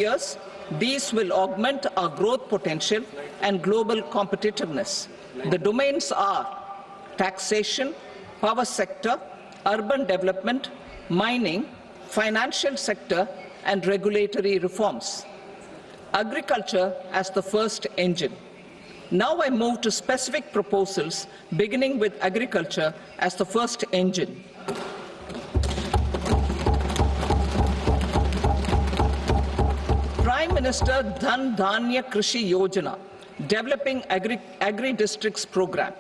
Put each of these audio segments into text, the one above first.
years, these will augment our growth potential and global competitiveness. The domains are taxation, power sector, urban development, mining, financial sector, and regulatory reforms. Agriculture as the first engine. Now I move to specific proposals, beginning with agriculture as the first engine. Prime Minister Dhan Dhanya Krishi Yojana, developing agri-districts program.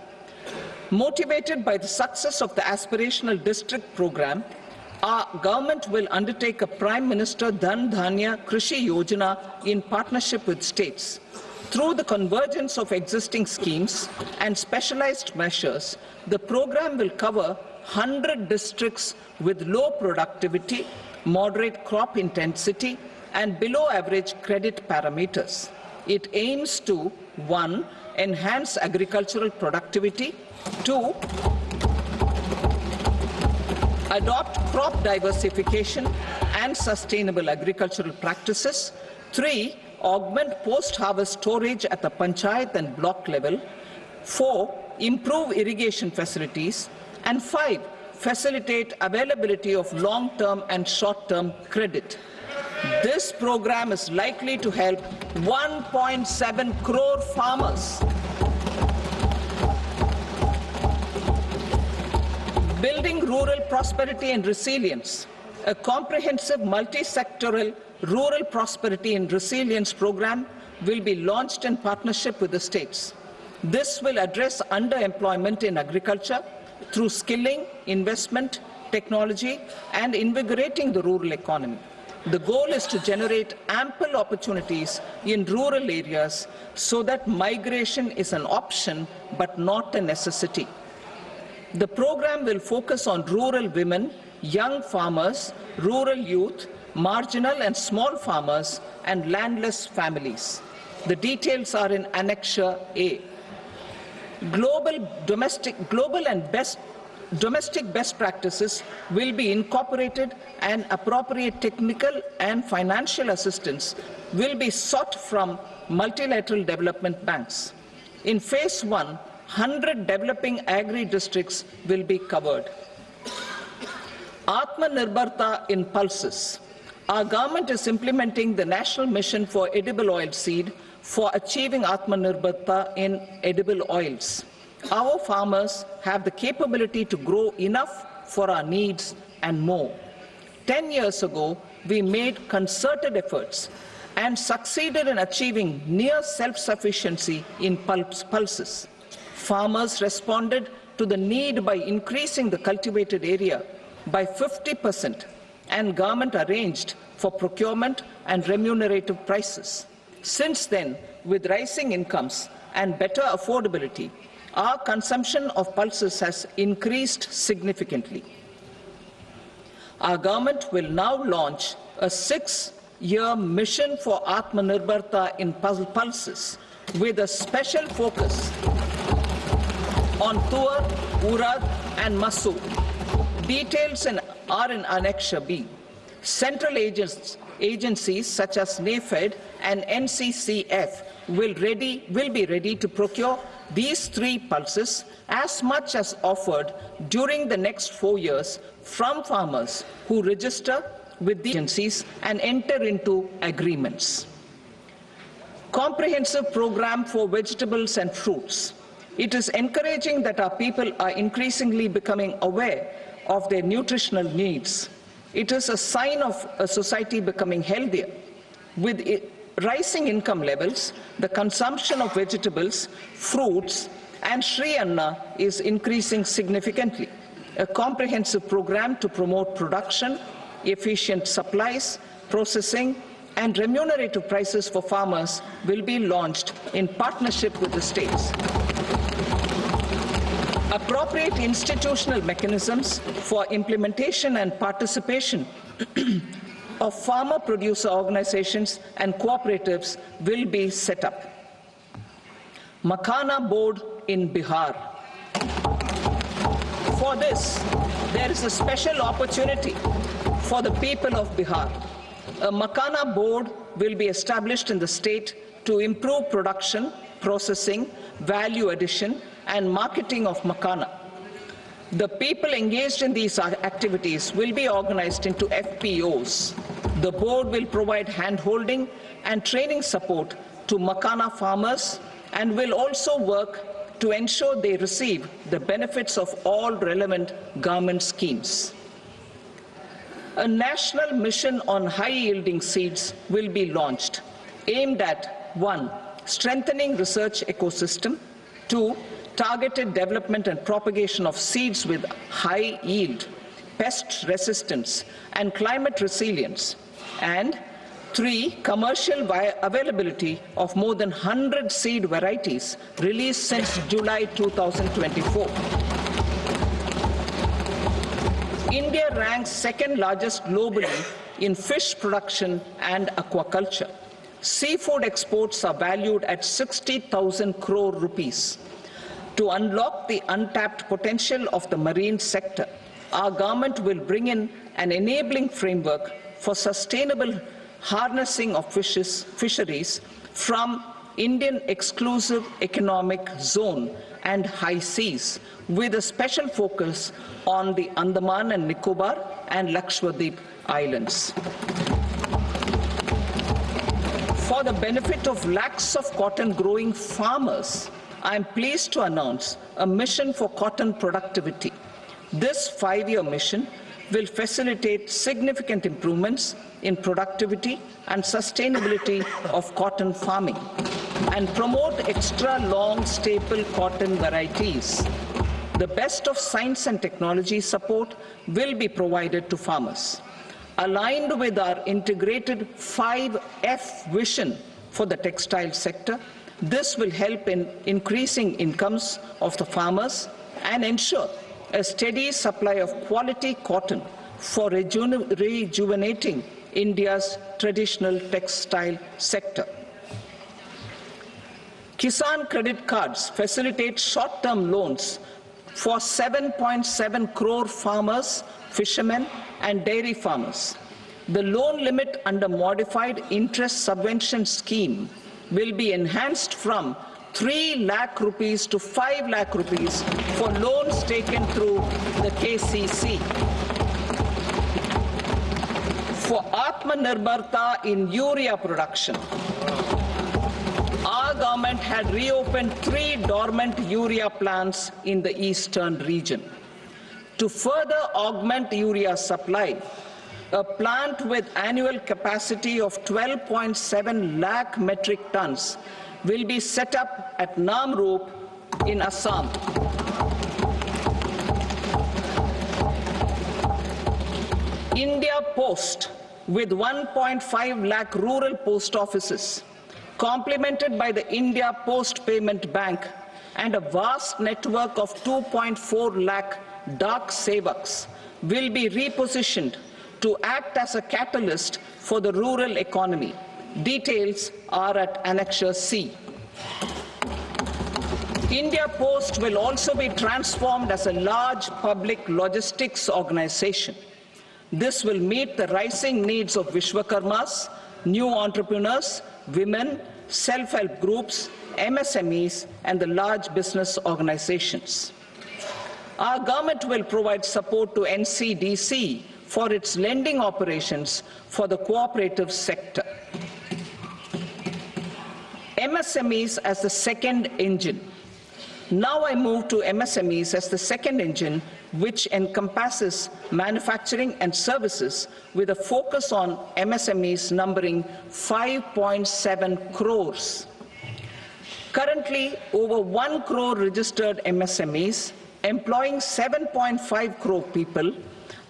Motivated by the success of the aspirational district program, our government will undertake a Prime Minister Dhan Dhanya Krishi Yojana in partnership with states. Through the convergence of existing schemes and specialized measures, the program will cover 100 districts with low productivity, moderate crop intensity, and below average credit parameters. It aims to 1. Enhance agricultural productivity, 2. Adopt crop diversification and sustainable agricultural practices, 3. Augment post-harvest storage at the panchayat and block level, 4. Improve irrigation facilities, and 5. Facilitate availability of long-term and short-term credit. This program is likely to help 1.7 crore farmers. Building rural prosperity and resilience. A comprehensive multi-sectoral rural prosperity and resilience program will be launched in partnership with the states. This will address underemployment in agriculture through skilling, investment, technology, and invigorating the rural economy. The goal is to generate ample opportunities in rural areas so that migration is an option but not a necessity. The program will focus on rural women, young farmers, rural youth, marginal and small farmers, and landless families. The details are in Annexure A. Domestic best practices will be incorporated, and appropriate technical and financial assistance will be sought from multilateral development banks. In Phase 1, 100 developing agri-districts will be covered. Atmanirbharta in pulses. Our government is implementing the National Mission for Edible Oilseed for achieving Atmanirbharta in edible oils. Our farmers have the capability to grow enough for our needs and more. 10 years ago, we made concerted efforts and succeeded in achieving near self-sufficiency in pulses. Farmers responded to the need by increasing the cultivated area by 50%, and government arranged for procurement and remunerative prices. Since then, with rising incomes and better affordability, our consumption of pulses has increased significantly. Our government will now launch a 6-year mission for Atmanirbharta in pulses with a special focus on Tuar, Urad, and Masoor. Details are in Annexure B. Central agencies such as NAFED and NCCF will be ready to procure these 3 pulses as much as offered during the next 4 years from farmers who register with the agencies and enter into agreements. Comprehensive program for vegetables and fruits. It is encouraging that our people are increasingly becoming aware of their nutritional needs. It is a sign of a society becoming healthier. With rising income levels, the consumption of vegetables, fruits, and Shri Anna is increasing significantly. A comprehensive program to promote production, efficient supplies, processing, and remunerative prices for farmers will be launched in partnership with the states. Appropriate institutional mechanisms for implementation and participation of farmer producer organizations and cooperatives will be set up. Makhana board in Bihar. For this, there is a special opportunity for the people of Bihar. A Makhana board will be established in the state to improve production, processing, value addition, and marketing of macana. The people engaged in these activities will be organized into FPOs. The board will provide hand-holding and training support to macana farmers and will also work to ensure they receive the benefits of all relevant government schemes. A national mission on high-yielding seeds will be launched, aimed at 1. Strengthening research ecosystem, 2. Targeted development and propagation of seeds with high yield, pest resistance, and climate resilience, and 3. Commercial availability of more than 100 seed varieties released since July 2024. India ranks second largest globally in fish production and aquaculture. Seafood exports are valued at 60,000 crore rupees. To unlock the untapped potential of the marine sector, our government will bring in an enabling framework for sustainable harnessing of fisheries from Indian exclusive economic zone and high seas, with a special focus on the Andaman and Nicobar and Lakshadweep Islands. For the benefit of lakhs of cotton growing farmers, I am pleased to announce a mission for cotton productivity. This 5-year mission will facilitate significant improvements in productivity and sustainability of cotton farming and promote extra long staple cotton varieties. The best of science and technology support will be provided to farmers. Aligned with our integrated 5F vision for the textile sector, this will help in increasing incomes of the farmers and ensure a steady supply of quality cotton for rejuvenating India's traditional textile sector. Kisan credit cards facilitate short-term loans for 7.7 crore farmers, fishermen, and dairy farmers. The loan limit under modified interest subvention scheme will be enhanced from 3 lakh rupees to 5 lakh rupees for loans taken through the KCC. For Atmanirbharta in urea production, our government had reopened 3 dormant urea plants in the eastern region. To further augment urea supply, a plant with annual capacity of 12.7 lakh metric tons will be set up at Namrup in Assam. India Post, with 1.5 lakh rural post offices, complemented by the India Post Payment Bank and a vast network of 2.4 lakh Dak Sevaks, will be repositioned to act as a catalyst for the rural economy. Details are at Annexure C. India Post will also be transformed as a large public logistics organization. This will meet the rising needs of Vishwakarmas, new entrepreneurs, women, self-help groups, MSMEs, and the large business organizations. Our government will provide support to NCDC for its lending operations for the cooperative sector. MSMEs as the second engine. Now I move to MSMEs as the second engine, which encompasses manufacturing and services with a focus on MSMEs numbering 5.7 crores. Currently, over 1 crore registered MSMEs, employing 7.5 crore people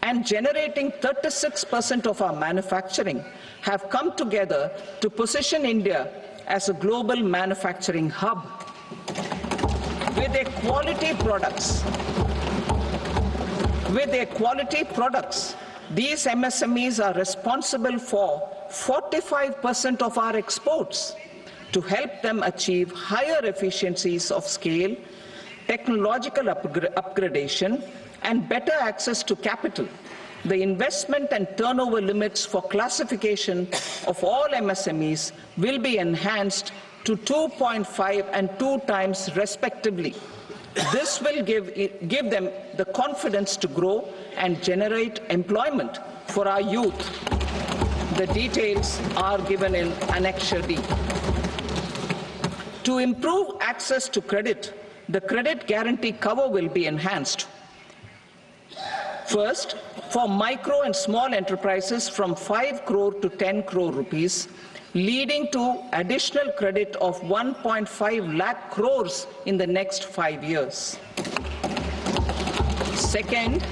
and generating 36% of our manufacturing, have come together to position India as a global manufacturing hub. With their quality products, these MSMEs are responsible for 45% of our exports. To help them achieve higher efficiencies of scale, technological upgradation, and better access to capital, the investment and turnover limits for classification of all MSMEs will be enhanced to 2.5 and 2 times respectively. This will give them the confidence to grow and generate employment for our youth. The details are given in Annexure D. To improve access to credit, the credit guarantee cover will be enhanced. First, for micro and small enterprises from 5 crore to 10 crore rupees, leading to additional credit of 1.5 lakh crores in the next 5 years. Second,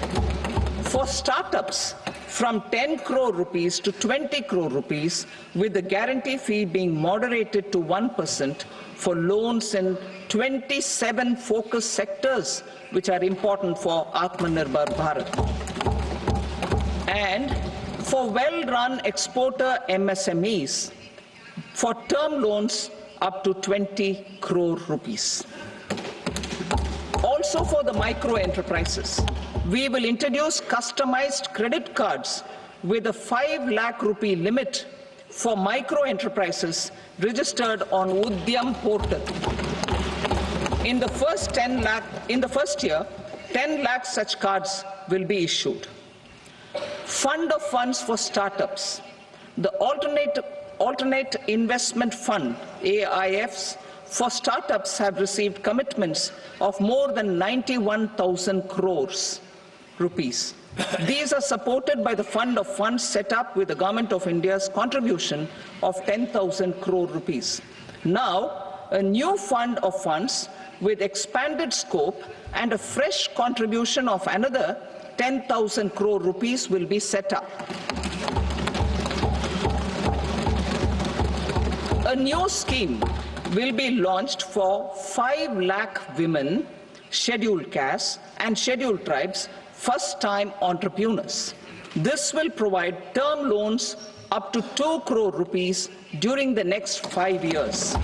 for startups from 10 crore rupees to 20 crore rupees, with the guarantee fee being moderated to 1% for loans in 27 focus sectors which are important for Atmanirbhar Bharat. And for well-run exporter MSMEs, for term loans up to 20 crore rupees. Also for the micro enterprises, we will introduce customized credit cards with a 5 lakh rupee limit for micro enterprises registered on Udyam portal. In the first year, 10 lakh such cards will be issued. Fund of funds for startups. The Alternate Investment Fund, AIFs, for startups have received commitments of more than 91,000 crores rupees. These are supported by the fund of funds set up with the Government of India's contribution of 10,000 crore rupees. Now, a new fund of funds with expanded scope and a fresh contribution of another 10,000 crore rupees will be set up. A new scheme will be launched for 5 lakh women, scheduled castes and scheduled tribes, first-time entrepreneurs. This will provide term loans up to 2 crore rupees during the next 5 years.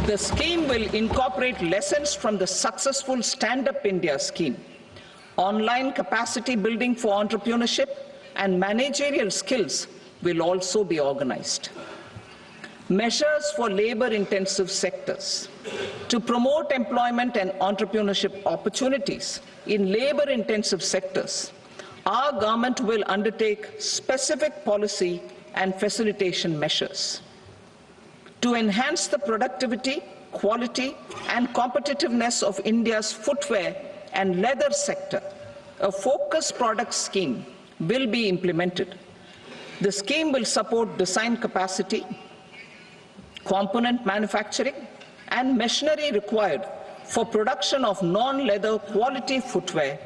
The scheme will incorporate lessons from the successful Stand Up India scheme. Online capacity building for entrepreneurship and managerial skills will also be organized. Measures for labor-intensive sectors. To promote employment and entrepreneurship opportunities in labor-intensive sectors, our government will undertake specific policy and facilitation measures. To enhance the productivity, quality, and competitiveness of India's footwear and leather sector, a focused product scheme will be implemented. The scheme will support design capacity, component manufacturing, and machinery required for production of non-leather quality footwear,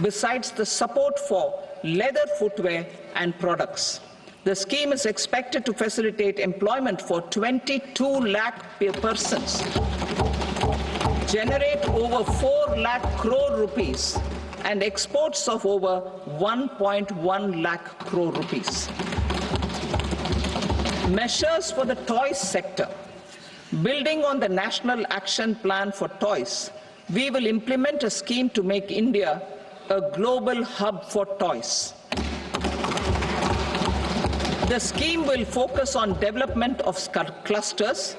besides the support for leather footwear and products. The scheme is expected to facilitate employment for 22 lakh persons, generate over 4 lakh crore rupees, and exports of over 1.1 lakh crore rupees. Measures for the toys sector. Building on the National Action Plan for Toys, we will implement a scheme to make India a global hub for toys. The scheme will focus on development of clusters,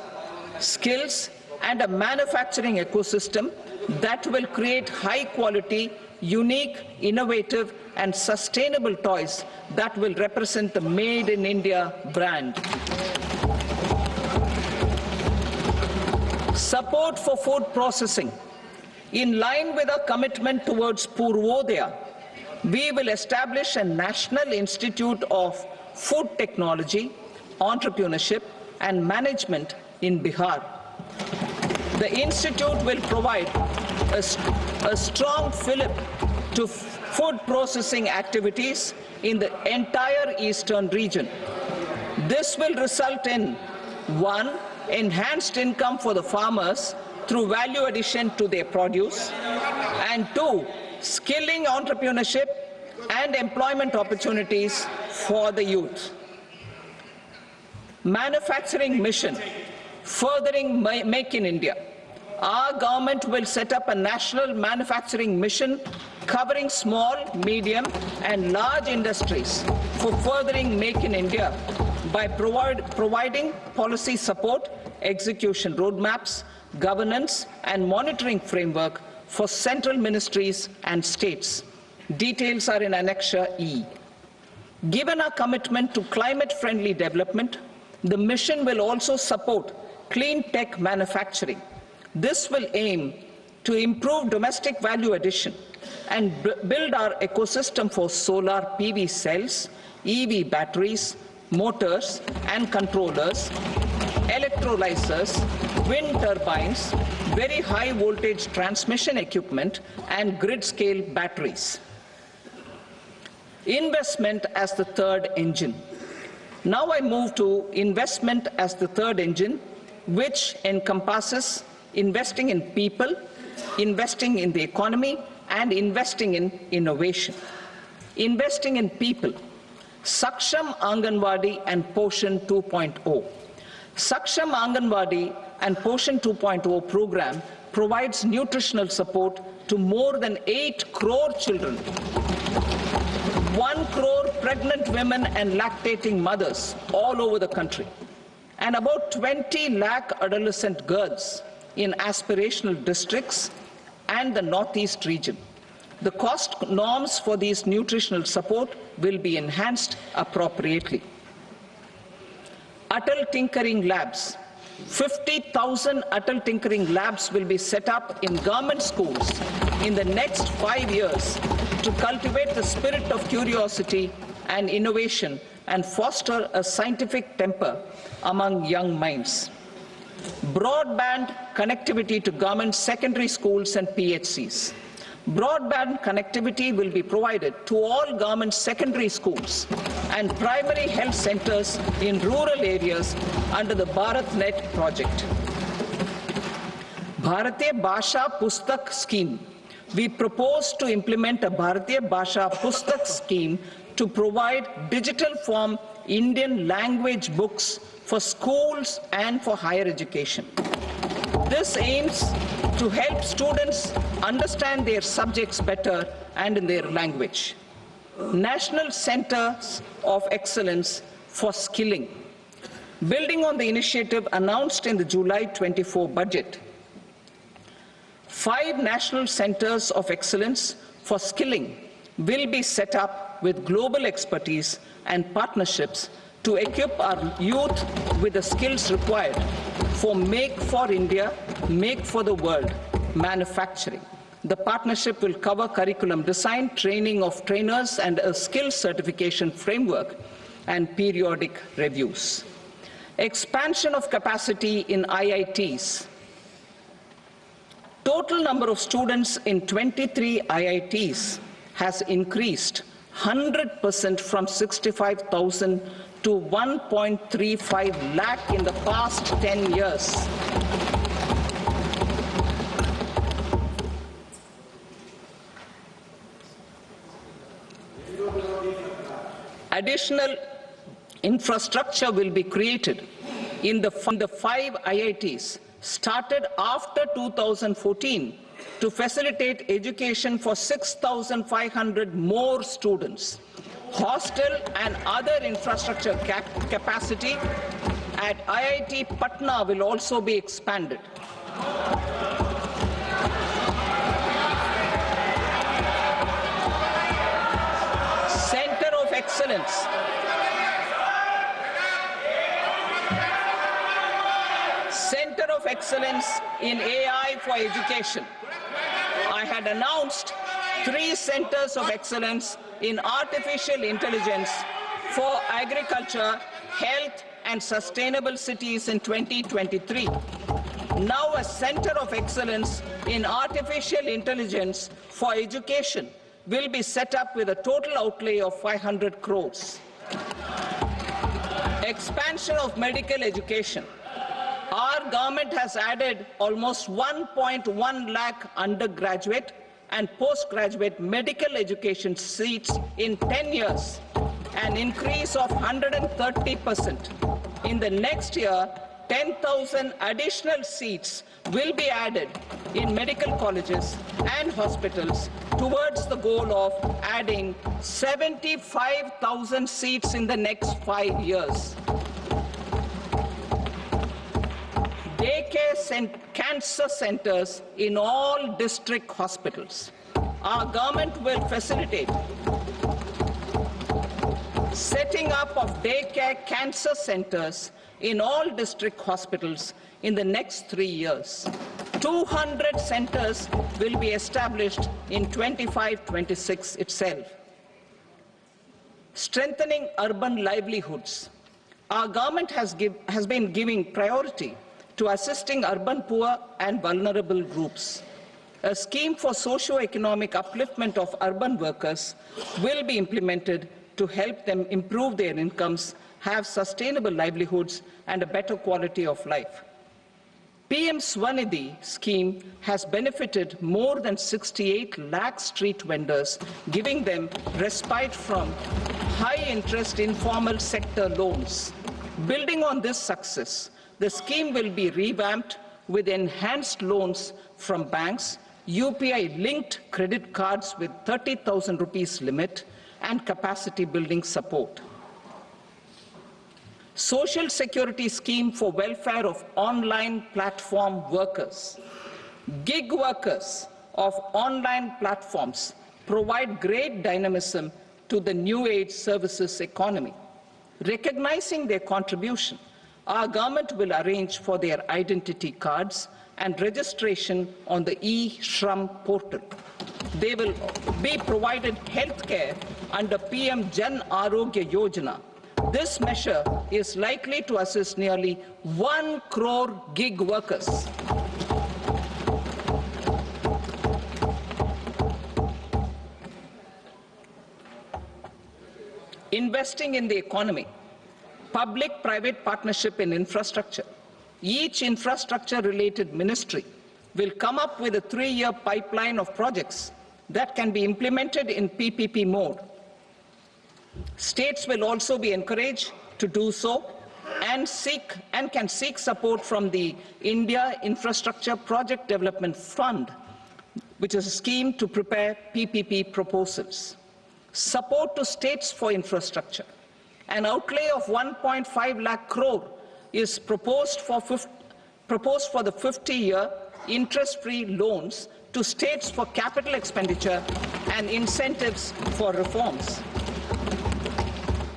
skills, and a manufacturing ecosystem that will create high-quality, unique, innovative, and sustainable toys that will represent the Made in India brand. Support for food processing. In line with our commitment towards Purvodaya, we will establish a National Institute of Food Technology, Entrepreneurship, and Management in Bihar. The institute will provide a strong fillip to food processing activities in the entire eastern region. This will result in 1. Enhanced income for the farmers through value addition to their produce, and 2. Skilling entrepreneurship and employment opportunities for the youth. Manufacturing mission, furthering Make in India. Our government will set up a national manufacturing mission covering small, medium and large industries for furthering Make in India by providing policy support, execution roadmaps, governance and monitoring framework for central ministries and states. Details are in Annexure E. Given our commitment to climate-friendly development, the mission will also support clean tech manufacturing. This will aim to improve domestic value addition and build our ecosystem for solar PV cells, EV batteries, motors and controllers, electrolyzers, wind turbines, very high voltage transmission equipment and grid-scale batteries. Investment as the third engine. Now I move to investment as the third engine, which encompasses investing in people, investing in the economy, and investing in innovation. Investing in people. Saksham Anganwadi and Poshan 2.0. Saksham Anganwadi and Poshan 2.0 program provides nutritional support to more than 8 crore children, 1 crore pregnant women and lactating mothers all over the country, and about 20 lakh adolescent girls in aspirational districts and the Northeast region. The cost norms for these nutritional support will be enhanced appropriately. Atal Tinkering Labs. 50,000 Atal Tinkering Labs will be set up in government schools in the next 5 years to cultivate the spirit of curiosity and innovation and foster a scientific temper among young minds. Broadband connectivity to government secondary schools and PHCs. Broadband connectivity will be provided to all government secondary schools and primary health centers in rural areas under the BharatNet project. Bharatiya Bhasha Pustak Scheme. We propose to implement a Bharatiya Bhasha Pustak scheme to provide digital form Indian language books for schools and for higher education. This aims to help students understand their subjects better and in their language. National Centers of Excellence for Skilling. Building on the initiative announced in the July 24 budget, 5 National Centers of Excellence for Skilling will be set up with global expertise and partnerships to equip our youth with the skills required for Make for India, Make for the World manufacturing. The partnership will cover curriculum design, training of trainers, and a skills certification framework and periodic reviews. Expansion of capacity in IITs. Total number of students in 23 IITs has increased 100% from 65,000 to 1.35 lakh in the past 10 years. Additional infrastructure will be created in the 5 IITs started after 2014 to facilitate education for 6,500 more students. Hostel and other infrastructure capacity at IIT Patna will also be expanded. Center of Excellence. Center of Excellence in AI for Education. I had announced 3 centers of excellence in artificial intelligence for agriculture, health, and sustainable cities in 2023. Now a center of excellence in artificial intelligence for education will be set up with a total outlay of 500 crores. Expansion of medical education. Our government has added almost 1.1 lakh undergraduate and postgraduate medical education seats in 10 years, an increase of 130%. In the next year, 10,000 additional seats will be added in medical colleges and hospitals towards the goal of adding 75,000 seats in the next 5 years. Daycare cancer centers in all district hospitals. Our government will facilitate setting up of daycare cancer centers in all district hospitals in the next 3 years. 200 centers will be established in 25-26 itself. Strengthening urban livelihoods. Our government has been giving priority to assisting urban poor and vulnerable groups. A scheme for socio-economic upliftment of urban workers will be implemented to help them improve their incomes, have sustainable livelihoods, and a better quality of life. PM Swanidhi scheme has benefited more than 68 lakh street vendors, giving them respite from high-interest informal sector loans. Building on this success, the scheme will be revamped with enhanced loans from banks, UPI-linked credit cards with 30,000 rupees limit, and capacity building support. Social Security scheme for welfare of online platform workers. Gig workers of online platforms provide great dynamism to the new age services economy. Recognizing their contribution, our government will arrange for their identity cards and registration on the e-Shram portal. They will be provided health care under PM Jan Arogya Yojana. This measure is likely to assist nearly 1 crore gig workers. Investing in the economy. Public-private partnership in infrastructure. Each infrastructure-related ministry will come up with a 3-year pipeline of projects that can be implemented in PPP mode. States will also be encouraged to do so and can seek support from the India Infrastructure Project Development Fund, which is a scheme to prepare PPP proposals. Support to states for infrastructure. An outlay of 1.5 lakh crore is proposed for the 50-year interest-free loans to states for capital expenditure and incentives for reforms.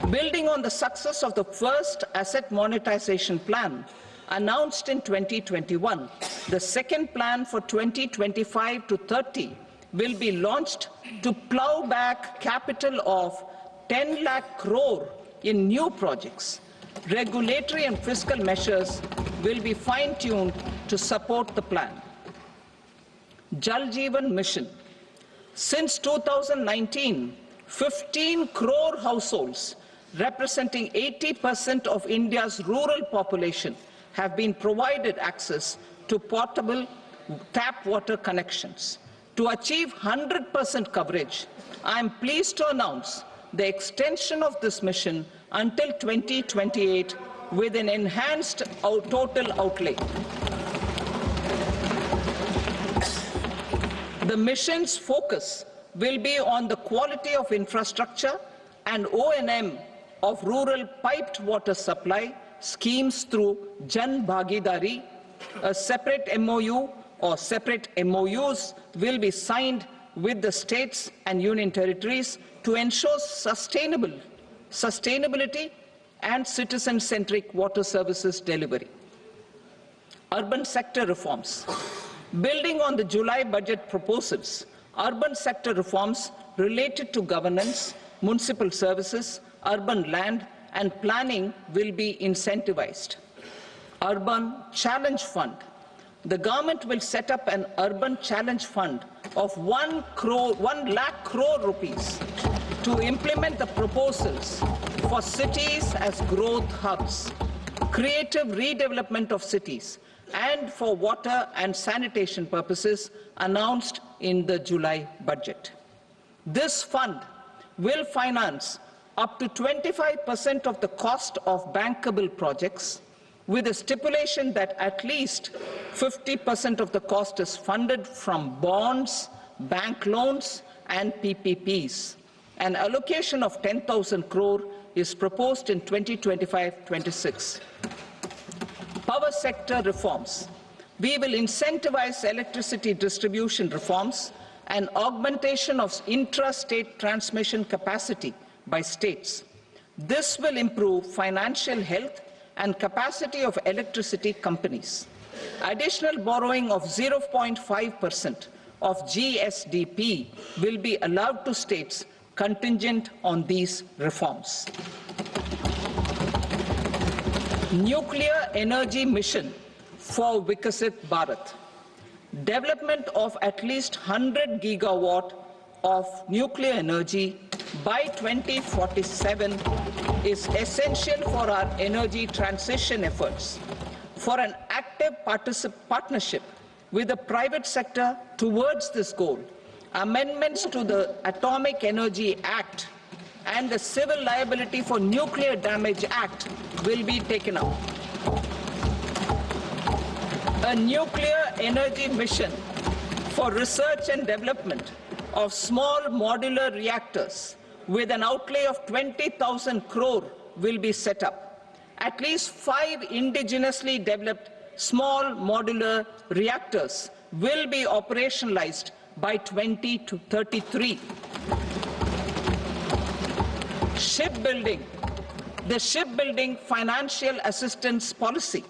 Building on the success of the first asset monetization plan announced in 2021, the second plan for 2025 to 30 will be launched to plow back capital of 10 lakh crore in new projects. Regulatory and fiscal measures will be fine-tuned to support the plan. Jal Jeevan Mission. Since 2019, 15 crore households representing 80% of India's rural population have been provided access to portable tap water connections. To achieve 100% coverage, I am pleased to announce the extension of this mission until 2028 with an enhanced total outlay. The mission's focus will be on the quality of infrastructure and O&M of rural piped water supply schemes through Jan Bhagidari. A separate MOU or separate MOUs will be signed with the states and union territories to ensure sustainability and citizen-centric water services delivery. Urban sector reforms. Building on the July budget proposals, urban sector reforms related to governance, municipal services, urban land and planning will be incentivized. Urban Challenge Fund. The government will set up an Urban Challenge Fund of 1 lakh crore rupees to implement the proposals for cities as growth hubs, creative redevelopment of cities, and for water and sanitation purposes announced in the July budget. This fund will finance up to 25% of the cost of bankable projects with a stipulation that at least 50% of the cost is funded from bonds, bank loans, and PPPs. An allocation of 10,000 crore is proposed in 2025-26. Power sector reforms. We will incentivize electricity distribution reforms and augmentation of intrastate transmission capacity by states. This will improve financial health and capacity of electricity companies. Additional borrowing of 0.5% of GSDP will be allowed to states contingent on these reforms. Nuclear energy mission for Vikasit Bharat. Development of at least 100 gigawatt of nuclear energy by 2047 is essential for our energy transition efforts. For an active partnership with the private sector towards this goal, amendments to the Atomic Energy Act and the Civil Liability for Nuclear Damage Act will be taken up. A nuclear energy mission for research and development of small modular reactors with an outlay of 20,000 crore will be set up. At least 5 indigenously developed small modular reactors will be operationalized by 2033. Shipbuilding. The shipbuilding financial assistance policy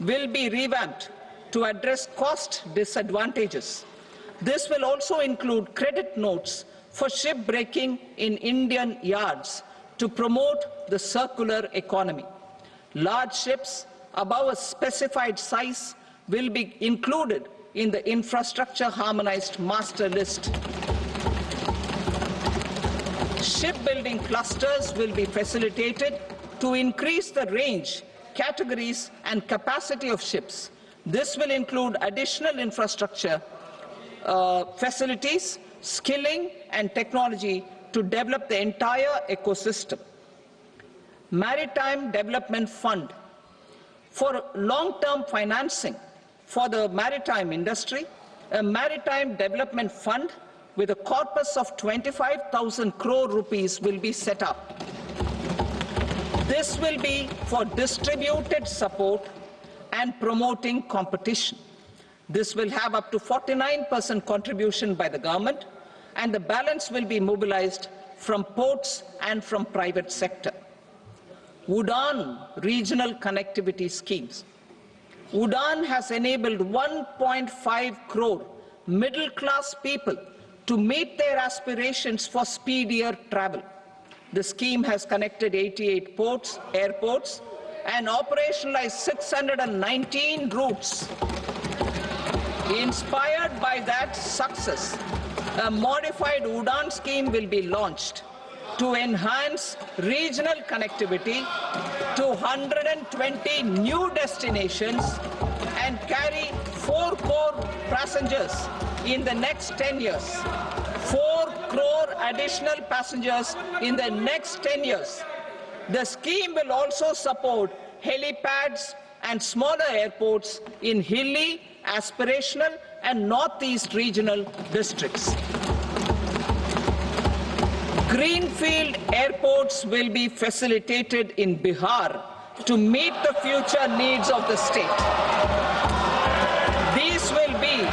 will be revamped to address cost disadvantages. This will also include credit notes for shipbreaking in Indian yards to promote the circular economy. Large ships above a specified size will be included in the infrastructure harmonized master list. Shipbuilding clusters will be facilitated to increase the range, categories, and capacity of ships. This will include additional infrastructure, facilities, skilling, and technology to develop the entire ecosystem. Maritime Development Fund. For long-term financing for the maritime industry, a Maritime Development Fund with a corpus of 25,000 crore rupees will be set up. This will be for distributed support and promoting competition. This will have up to 49% contribution by the government, and the balance will be mobilized from ports and from private sector. UDAN regional connectivity schemes. UDAN has enabled 1.5 crore middle-class people to meet their aspirations for speedier travel. The scheme has connected 88 airports, and operationalized 619 routes. Inspired by that success, a modified UDAN scheme will be launched to enhance regional connectivity to 120 new destinations and carry 4 crore passengers in the next 10 years. 4 crore additional passengers in the next 10 years. The scheme will also support helipads and smaller airports in hilly, aspirational, and northeast regional districts. Greenfield airports will be facilitated in Bihar to meet the future needs of the state. These will be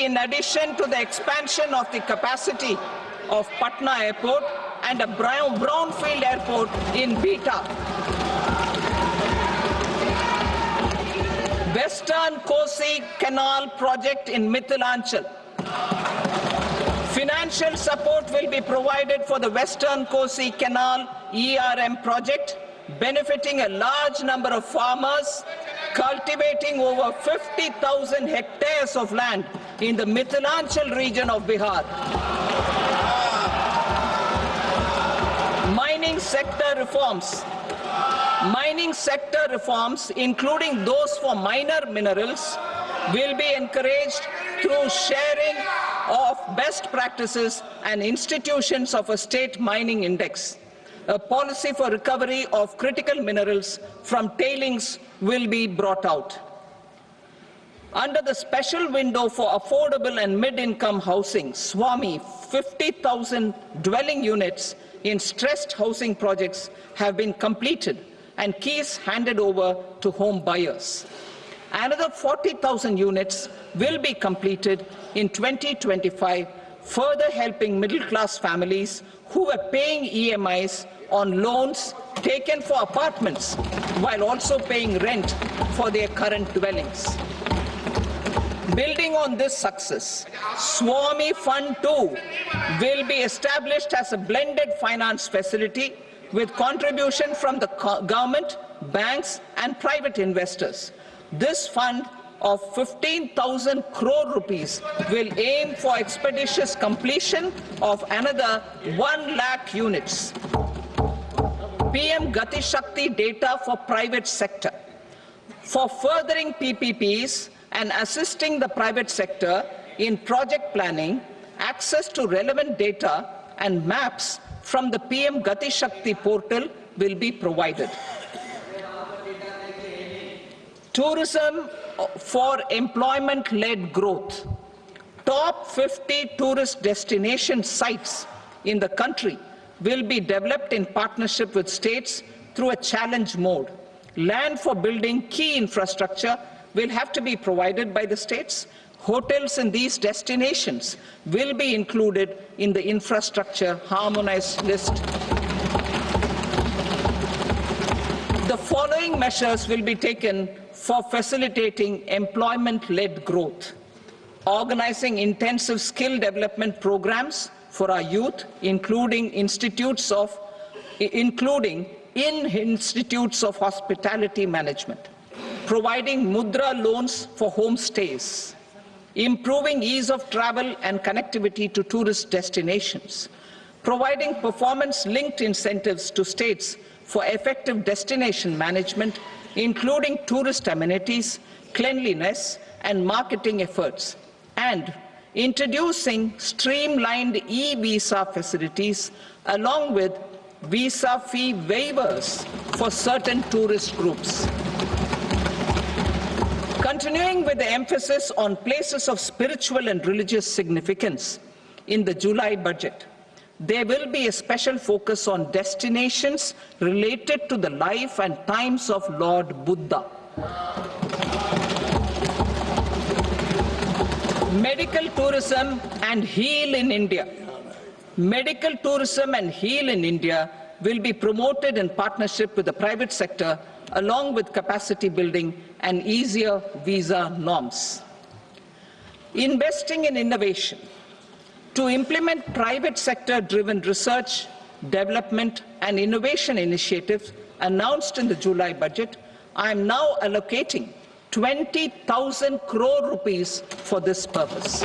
in addition to the expansion of the capacity of Patna Airport and a brownfield airport in Beta. Western Kosi Canal project in Mithilanchal. Financial support will be provided for the Western Kosi Canal ERM project, benefiting a large number of farmers cultivating over 50,000 hectares of land in the Mithilanchal region of Bihar. Mining sector reforms. Mining sector reforms, including those for minor minerals, will be encouraged through sharing of best practices and institutions of a state mining index. A policy for recovery of critical minerals from tailings will be brought out. Under the special window for affordable and mid-income housing, SWAMI, 50,000 dwelling units in stressed housing projects have been completed and keys handed over to home buyers. Another 40,000 units will be completed in 2025, further helping middle-class families who are paying EMIs on loans taken for apartments while also paying rent for their current dwellings. Building on this success, SWAMI Fund 2 will be established as a blended finance facility with contribution from the government, banks and private investors. This fund of 15,000 crore rupees will aim for expeditious completion of another 1 lakh units. PM Gati Shakti data for private sector. For furthering PPPs and assisting the private sector in project planning, access to relevant data and maps from the PM Gati Shakti portal will be provided. Tourism for employment-led growth. Top 50 tourist destination sites in the country will be developed in partnership with states through a challenge mode. Land for building key infrastructure will have to be provided by the states. Hotels in these destinations will be included in the infrastructure harmonized list. The following measures will be taken for facilitating employment-led growth. Organizing intensive skill development programs for our youth, including in institutes of hospitality management. Providing mudra loans for homestays. Improving ease of travel and connectivity to tourist destinations. Providing performance-linked incentives to states for effective destination management, including tourist amenities, cleanliness, and marketing efforts, and introducing streamlined e-visa facilities along with visa fee waivers for certain tourist groups. Continuing with the emphasis on places of spiritual and religious significance in the July budget, there will be a special focus on destinations related to the life and times of Lord Buddha. Medical tourism and heal in India. Medical tourism and heal in India will be promoted in partnership with the private sector, along with capacity building and easier visa norms. Investing in innovation. To implement private sector-driven research, development and innovation initiatives announced in the July budget, I am now allocating 20,000 crore rupees for this purpose.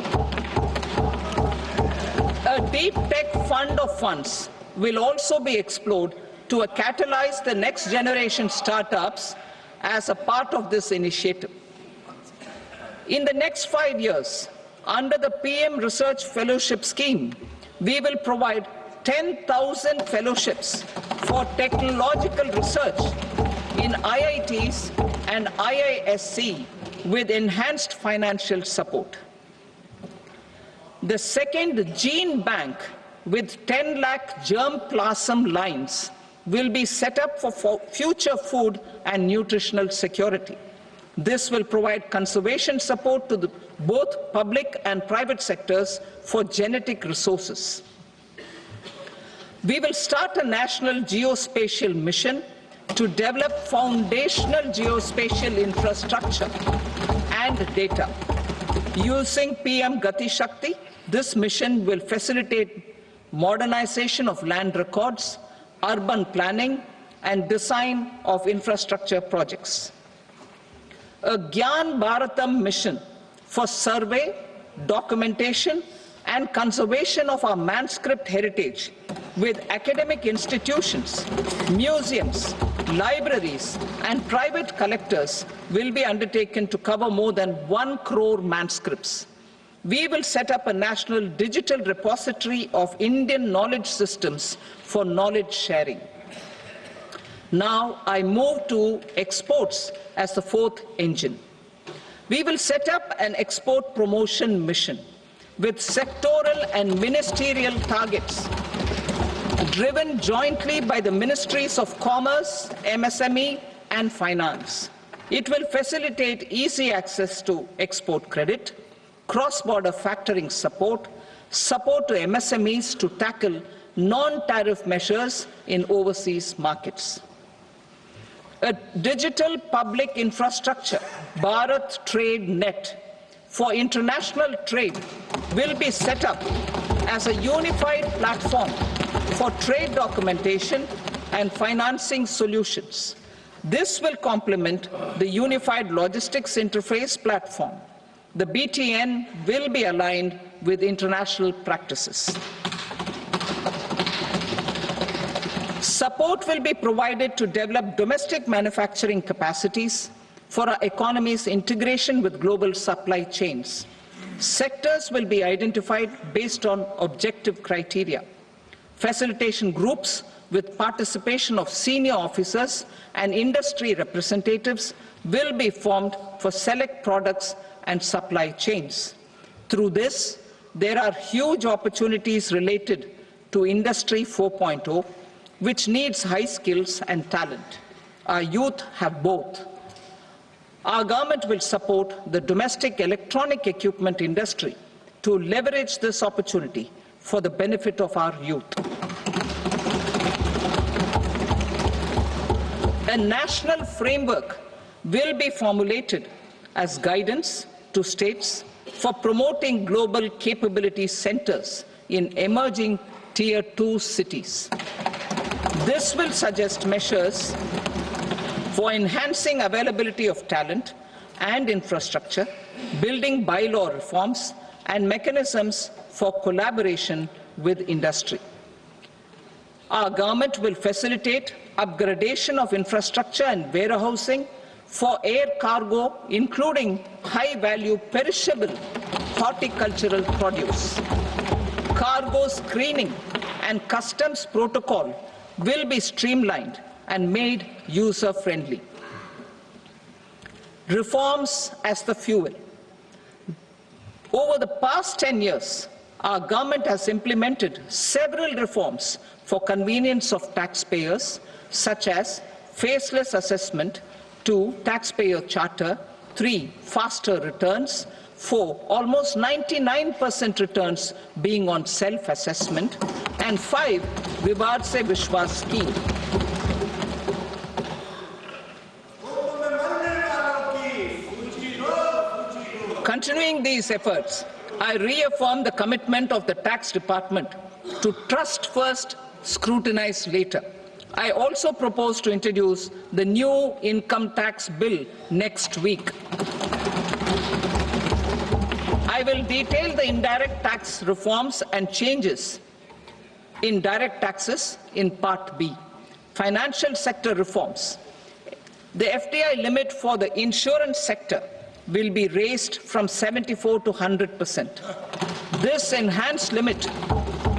A deep tech fund of funds will also be explored to catalyze the next generation startups as a part of this initiative. In the next 5 years, under the PM Research Fellowship Scheme, we will provide 10,000 fellowships for technological research in IITs and IISc with enhanced financial support. The second gene bank with 10 lakh germplasm lines will be set up for future food and nutritional security. This will provide conservation support to both public and private sectors for genetic resources. We will start a national geospatial mission to develop foundational geospatial infrastructure and data. Using PM Gati Shakti, this mission will facilitate modernization of land records, urban planning, and design of infrastructure projects. A Gyan Bharatam mission for survey, documentation, and conservation of our manuscript heritage with academic institutions, museums, libraries, and private collectors will be undertaken to cover more than 1 crore manuscripts. We will set up a national digital repository of Indian knowledge systems for knowledge sharing. Now I move to exports as the fourth engine. We will set up an export promotion mission with sectoral and ministerial targets driven jointly by the Ministries of Commerce, MSME, and Finance. It will facilitate easy access to export credit, cross-border factoring support, support to MSMEs to tackle non-tariff measures in overseas markets. A digital public infrastructure, Bharat Trade Net, for international trade will be set up as a unified platform for trade documentation and financing solutions. This will complement the Unified Logistics Interface platform. The BTN will be aligned with international practices. Support will be provided to develop domestic manufacturing capacities for our economy's integration with global supply chains. Sectors will be identified based on objective criteria. Facilitation groups with participation of senior officers and industry representatives will be formed for select products and supply chains. Through this, there are huge opportunities related to Industry 4.0, which needs high skills and talent. Our youth have both. Our government will support the domestic electronic equipment industry to leverage this opportunity for the benefit of our youth. A national framework will be formulated as guidance to states for promoting global capability centers in emerging Tier 2 cities. This will suggest measures for enhancing availability of talent and infrastructure, building bylaw reforms, and mechanisms for collaboration with industry. Our government will facilitate upgradation of infrastructure and warehousing for air cargo, including high-value perishable horticultural produce. Cargo screening and customs protocol will be streamlined and made user-friendly. Reforms as the fuel. Over the past 10 years, our government has implemented several reforms for convenience of taxpayers, such as faceless assessment, 2, taxpayer charter, 3, faster returns, 4, almost 99% returns being on self-assessment, and 5, Vivad Se Vishwas scheme. Continuing these efforts, I reaffirm the commitment of the Tax Department to trust first, scrutinize later. I also propose to introduce the new income tax bill next week. I will detail the indirect tax reforms and changes in direct taxes in Part B. Financial sector reforms. The FDI limit for the insurance sector will be raised from 74 to 100%. This enhanced limit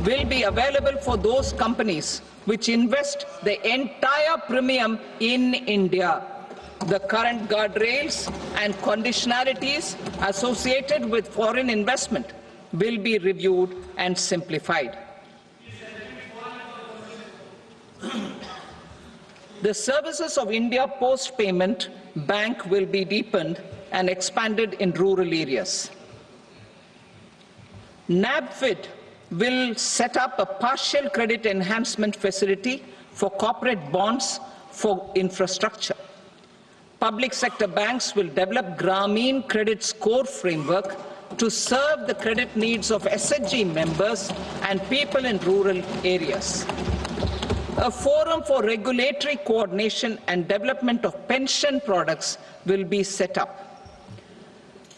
will be available for those companies which invest the entire premium in India. The current guardrails and conditionalities associated with foreign investment will be reviewed and simplified. The services of India Post Payment Bank will be deepened and expanded in rural areas. NABFID will set up a partial credit enhancement facility for corporate bonds for infrastructure. Public sector banks will develop Grameen Credit Score framework to serve the credit needs of SHG members and people in rural areas. A forum for regulatory coordination and development of pension products will be set up.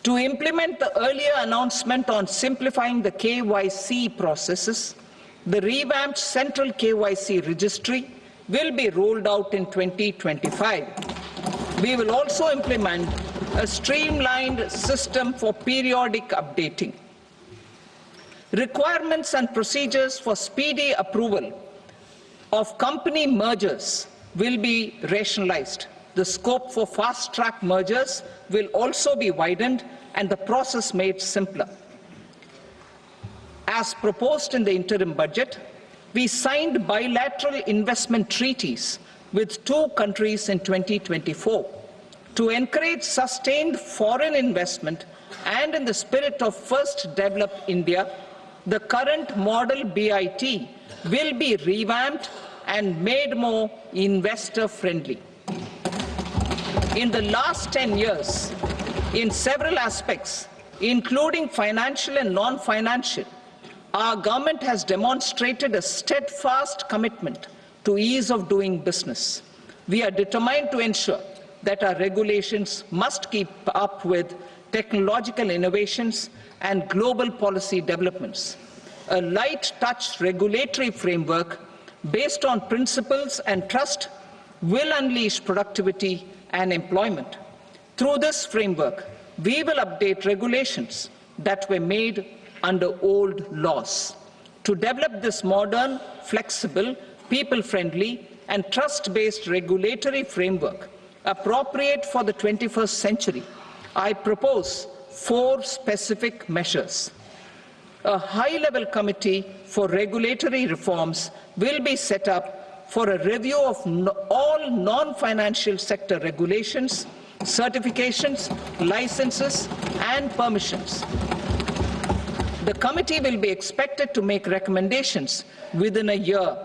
To implement the earlier announcement on simplifying the KYC processes, the revamped Central KYC Registry will be rolled out in 2025. We will also implement a streamlined system for periodic updating. Requirements and procedures for speedy approval of company mergers will be rationalized. The scope for fast-track mergers will also be widened and the process made simpler. As proposed in the interim budget, we signed bilateral investment treaties with 2 countries in 2024 to encourage sustained foreign investment, and in the spirit of First Develop India, the current model BIT will be revamped and made more investor-friendly. In the last 10 years, in several aspects, including financial and non-financial, our government has demonstrated a steadfast commitment to ease of doing business. We are determined to ensure that our regulations must keep up with technological innovations and global policy developments. A light-touch regulatory framework based on principles and trust will unleash productivity and employment. Through this framework, we will update regulations that were made under old laws. To develop this modern, flexible, people-friendly and trust-based regulatory framework appropriate for the 21st century, I propose 4 specific measures. A high-level committee for regulatory reforms will be set up for a review of all non-financial sector regulations, certifications, licenses and permissions. The committee will be expected to make recommendations within a year.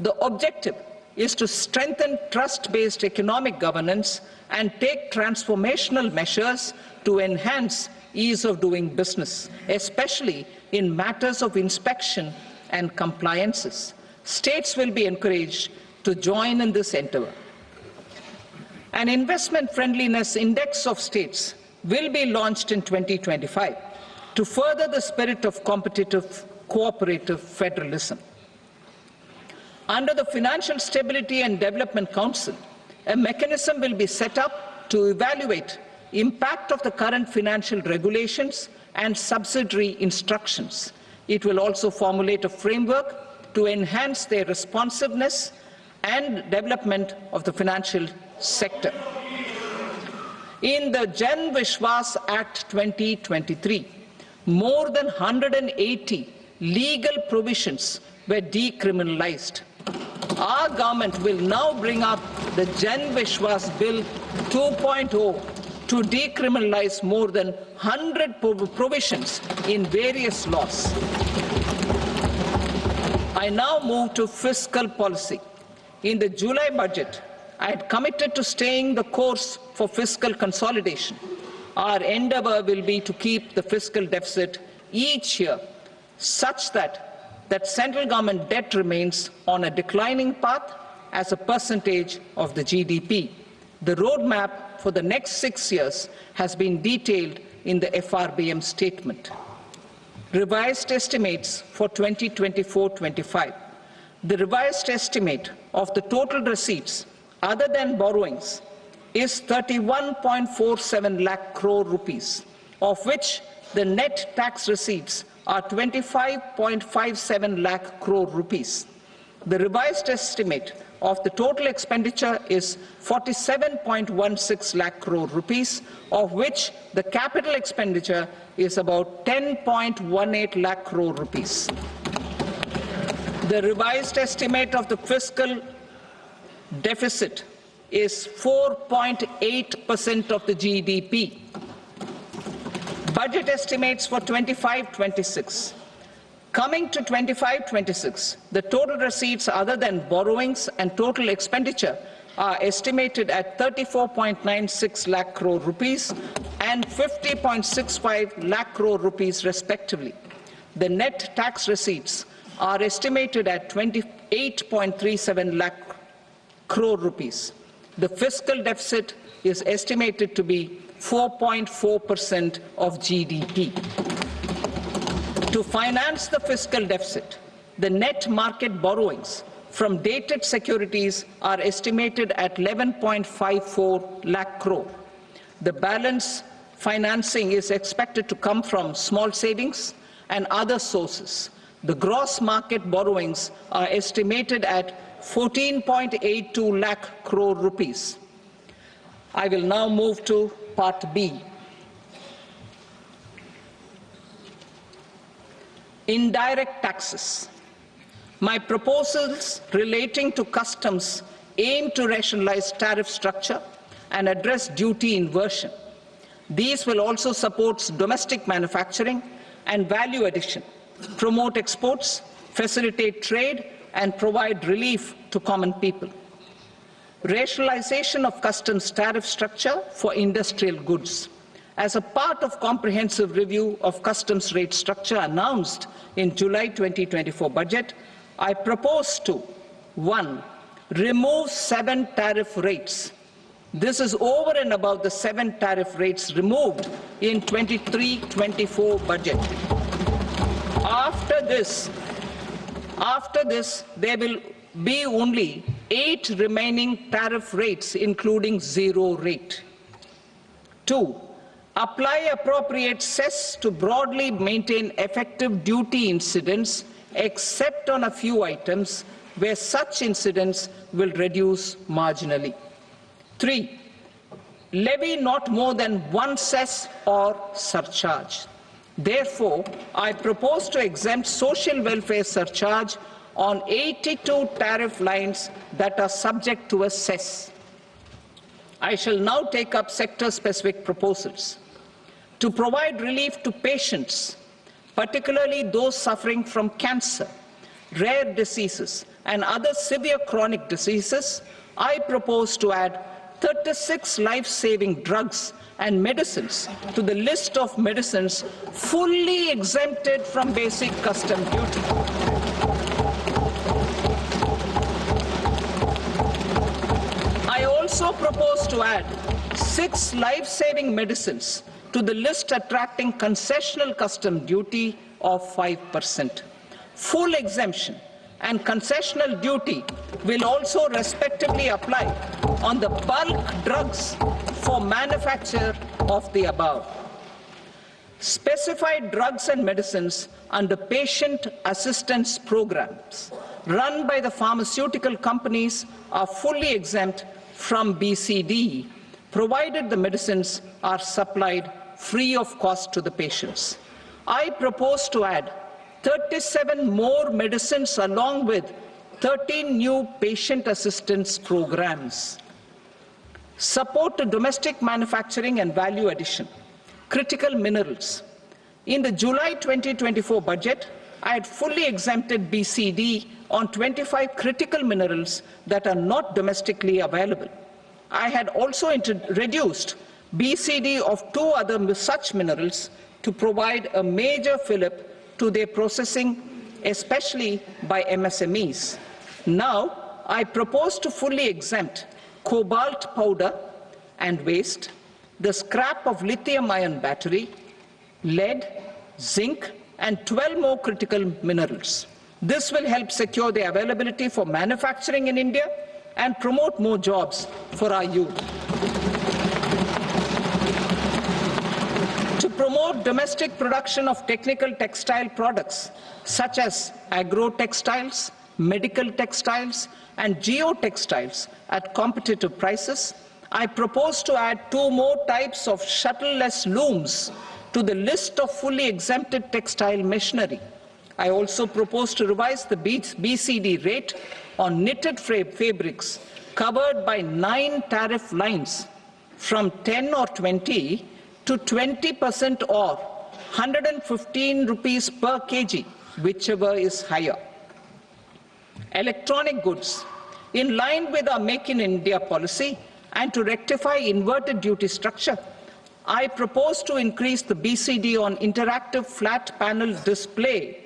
The objective is to strengthen trust-based economic governance and take transformational measures to enhance ease of doing business, especially in matters of inspection and compliances. States will be encouraged to join in this endeavor. An investment friendliness index of states will be launched in 2025 to further the spirit of competitive, cooperative federalism. Under the Financial Stability and Development Council, a mechanism will be set up to evaluate impact of the current financial regulations and subsidiary instructions. It will also formulate a framework to enhance their responsiveness and development of the financial sector. In the Jan Vishwas Act 2023, more than 180 legal provisions were decriminalized. Our government will now bring up the Jan Vishwas Bill 2.0 to decriminalize more than 100 provisions in various laws. I now move to fiscal policy. In the July budget, I had committed to staying the course for fiscal consolidation. Our endeavor will be to keep the fiscal deficit each year such that central government debt remains on a declining path as a percentage of the GDP. The roadmap for the next 6 years has been detailed in the FRBM statement. Revised estimates for 2024-25. The revised estimate of the total receipts other than borrowings is 31.47 lakh crore rupees, of which the net tax receipts are 25.57 lakh crore rupees. The revised estimate of the total expenditure is 47.16 lakh crore rupees, of which the capital expenditure is about 10.18 lakh crore rupees. The revised estimate of the fiscal deficit is 4.8% of the GDP. Budget estimates for 25-26. Coming to 25-26, the total receipts other than borrowings and total expenditure are estimated at 34.96 lakh crore rupees and 50.65 lakh crore rupees respectively. The net tax receipts are estimated at 28.37 lakh crore rupees. The fiscal deficit is estimated to be 4.4% of GDP. To finance the fiscal deficit, the net market borrowings from dated securities are estimated at 11.54 lakh crore. The balance financing is expected to come from small savings and other sources. The gross market borrowings are estimated at 14.82 lakh crore rupees. I will now move to Part B. Indirect taxes. My proposals relating to customs aim to rationalize tariff structure and address duty inversion. These will also support domestic manufacturing and value addition, promote exports, facilitate trade, and provide relief to common people. Rationalization of customs tariff structure for industrial goods. As a part of comprehensive review of customs rate structure announced in July 2024 budget, I propose to 1. Remove 7 tariff rates. This is over and above the 7 tariff rates removed in 23-24 budget. After this, there will be only 8 remaining tariff rates, including 0 rate. 2. Apply appropriate cess to broadly maintain effective duty incidence, except on a few items where such incidence will reduce marginally. 3. Levy not more than 1 cess or surcharge. Therefore, I propose to exempt social welfare surcharge on 82 tariff lines that are subject to a cess. I shall now take up sector-specific proposals. To provide relief to patients, particularly those suffering from cancer, rare diseases, and other severe chronic diseases, I propose to add 36 life-saving drugs and medicines to the list of medicines fully exempted from basic custom duty. I also propose to add 6 life-saving medicines to the list attracting concessional custom duty of 5%. Full exemption and concessional duty will also respectively apply on the bulk drugs for manufacture of the above. Specified drugs and medicines under patient assistance programs run by the pharmaceutical companies are fully exempt from BCD, provided the medicines are supplied free of cost to the patients. I propose to add 37 more medicines along with 13 new patient assistance programs. Support to domestic manufacturing and value addition. Critical minerals. In the July 2024 budget, I had fully exempted BCD on 25 critical minerals that are not domestically available. I had also reduced BCD of 2 other such minerals to provide a major fillip to their processing, especially by MSMEs. Now, I propose to fully exempt cobalt powder and waste, the scrap of lithium-ion battery, lead, zinc, and 12 more critical minerals. This will help secure their availability for manufacturing in India and promote more jobs for our youth. To promote domestic production of technical textile products such as agro-textiles, medical textiles, and geotextiles at competitive prices, I propose to add 2 more types of shuttle-less looms to the list of fully exempted textile machinery. I also propose to revise the BCD rate on knitted fabrics covered by 9 tariff lines from 10 or 20 to 20% or 115 rupees per kg, whichever is higher. Electronic goods. In line with our Make in India policy and to rectify inverted duty structure, I propose to increase the BCD on interactive flat panel display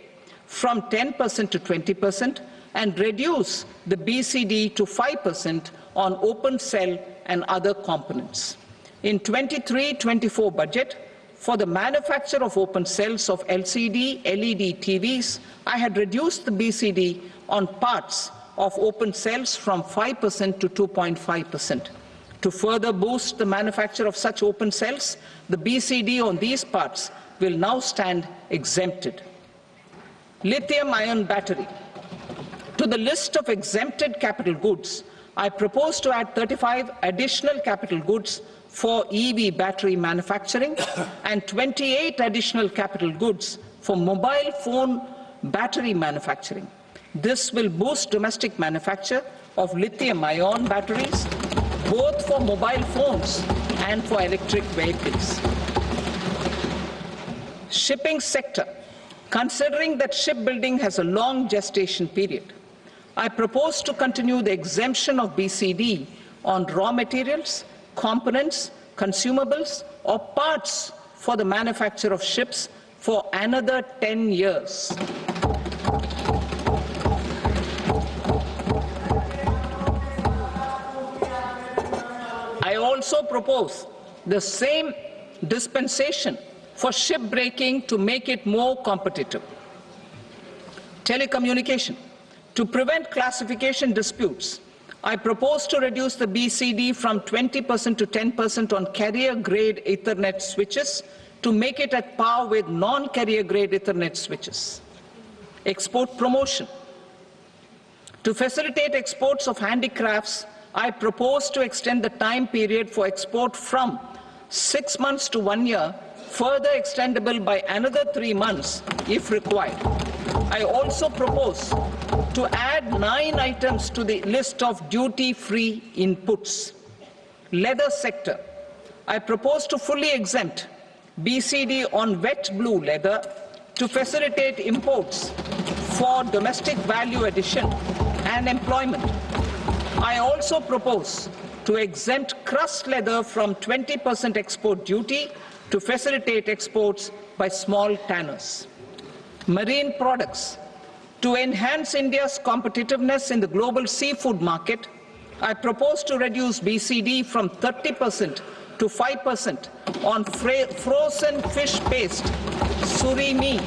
from 10% to 20% and reduce the BCD to 5% on open cell and other components. In 23-24 budget, for the manufacture of open cells of LCD, LED TVs, I had reduced the BCD on parts of open cells from 5% to 2.5%. To further boost the manufacture of such open cells, the BCD on these parts will now stand exempted. Lithium-ion battery. To the list of exempted capital goods, I propose to add 35 additional capital goods for EV battery manufacturing and 28 additional capital goods for mobile phone battery manufacturing. This will boost domestic manufacture of lithium-ion batteries, both for mobile phones and for electric vehicles. Shipping sector. Considering that shipbuilding has a long gestation period, I propose to continue the exemption of BCD on raw materials, components, consumables, or parts for the manufacture of ships for another 10 years. I also propose the same dispensation for shipbreaking to make it more competitive. Telecommunication. To prevent classification disputes, I propose to reduce the BCD from 20% to 10% on carrier-grade Ethernet switches to make it at par with non-carrier-grade Ethernet switches. Export promotion. To facilitate exports of handicrafts, I propose to extend the time period for export from 6 months to 1 year, further extendable by another 3 months if required. I also propose to add 9 items to the list of duty-free inputs. Leather sector. I propose to fully exempt BCD on wet blue leather to facilitate imports for domestic value addition and employment. I also propose to exempt crust leather from 20% export duty to facilitate exports by small tanners. Marine products. To enhance India's competitiveness in the global seafood market, I propose to reduce BCD from 30% to 5% on frozen fish paste, surimi,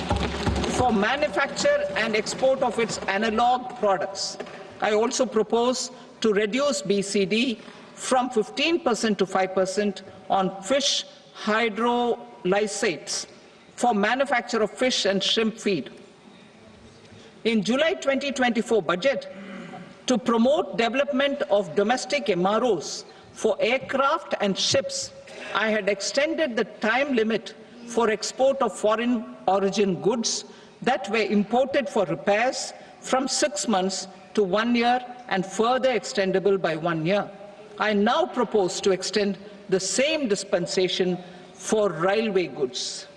for manufacture and export of its analog products. I also propose to reduce BCD from 15% to 5% on fish hydrolysates for manufacture of fish and shrimp feed. In July 2024 budget, to promote development of domestic MROs for aircraft and ships, I had extended the time limit for export of foreign origin goods that were imported for repairs from 6 months to 1 year and further extendable by 1 year. I now propose to extend the same dispensation for railway goods.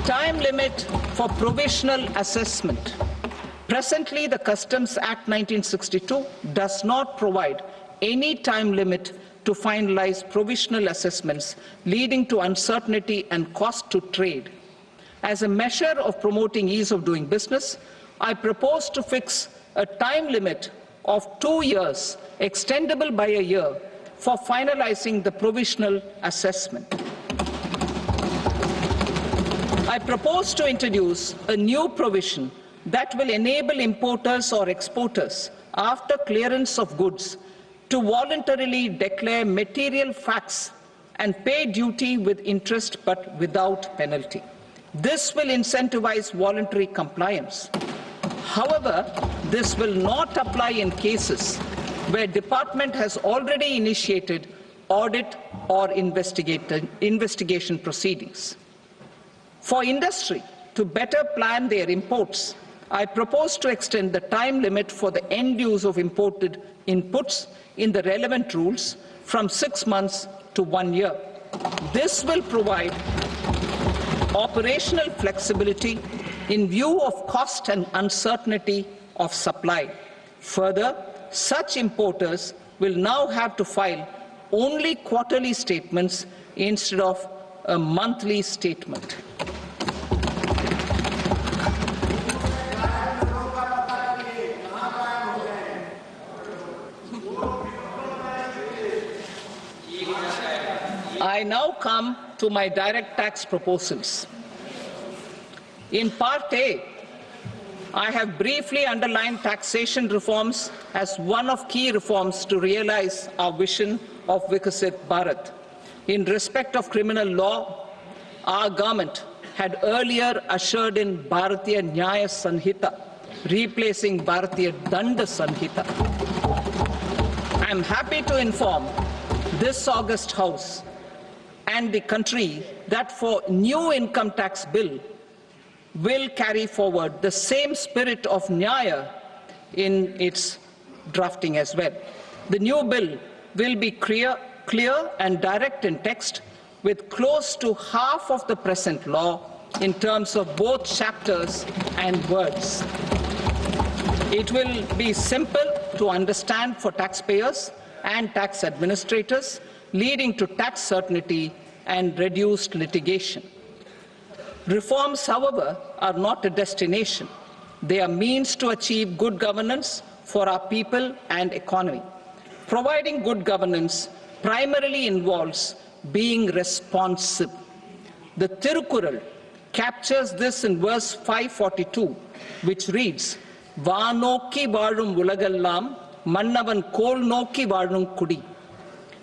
Time limit for provisional assessment. Presently, the Customs Act 1962 does not provide any time limit to finalize provisional assessments, leading to uncertainty and cost to trade. As a measure of promoting ease of doing business, I propose to fix a time limit of 2 years, extendable by a year, for finalizing the provisional assessment. I propose to introduce a new provision that will enable importers or exporters, after clearance of goods, to voluntarily declare material facts and pay duty with interest but without penalty. This will incentivize voluntary compliance. However, this will not apply in cases where department has already initiated audit or investigation proceedings. For industry to better plan their imports, I propose to extend the time limit for the end use of imported inputs in the relevant rules from 6 months to 1 year. This will provide operational flexibility in view of cost and uncertainty of supply. Further, such importers will now have to file only quarterly statements instead of a monthly statement. I now come to my direct tax proposals. In Part A, I have briefly underlined taxation reforms as one of key reforms to realize our vision of Vikasit Bharat. In respect of criminal law, our government had earlier ushered in Bharatiya Nyaya Sanhita, replacing Bharatiya Danda Sanhita. I am happy to inform this august House and the country that for new income tax bill will carry forward the same spirit of Nyaya in its drafting as well. The new bill will be clear and direct in text, with close to half of the present law in terms of both chapters and words. It will be simple to understand for taxpayers and tax administrators, leading to tax certainty and reduced litigation. Reforms, however, are not a destination. They are means to achieve good governance for our people and economy. Providing good governance primarily involves being responsive. The Tirukural captures this in verse 542, which reads, "Vaanokki vaazhum ulagallam, mannavan kol nokki vaazhum kudi,"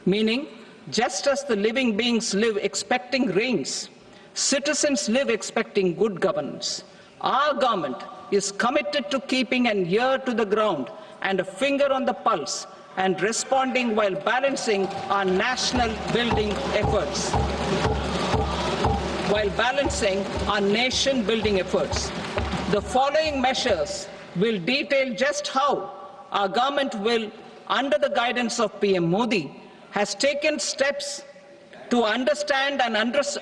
meaning, just as the living beings live expecting rains, citizens live expecting good governance. Our government is committed to keeping an ear to the ground and a finger on the pulse and responding while balancing our national building efforts. The following measures will detail just how our government will, under the guidance of PM Modi, has taken steps to understand and address.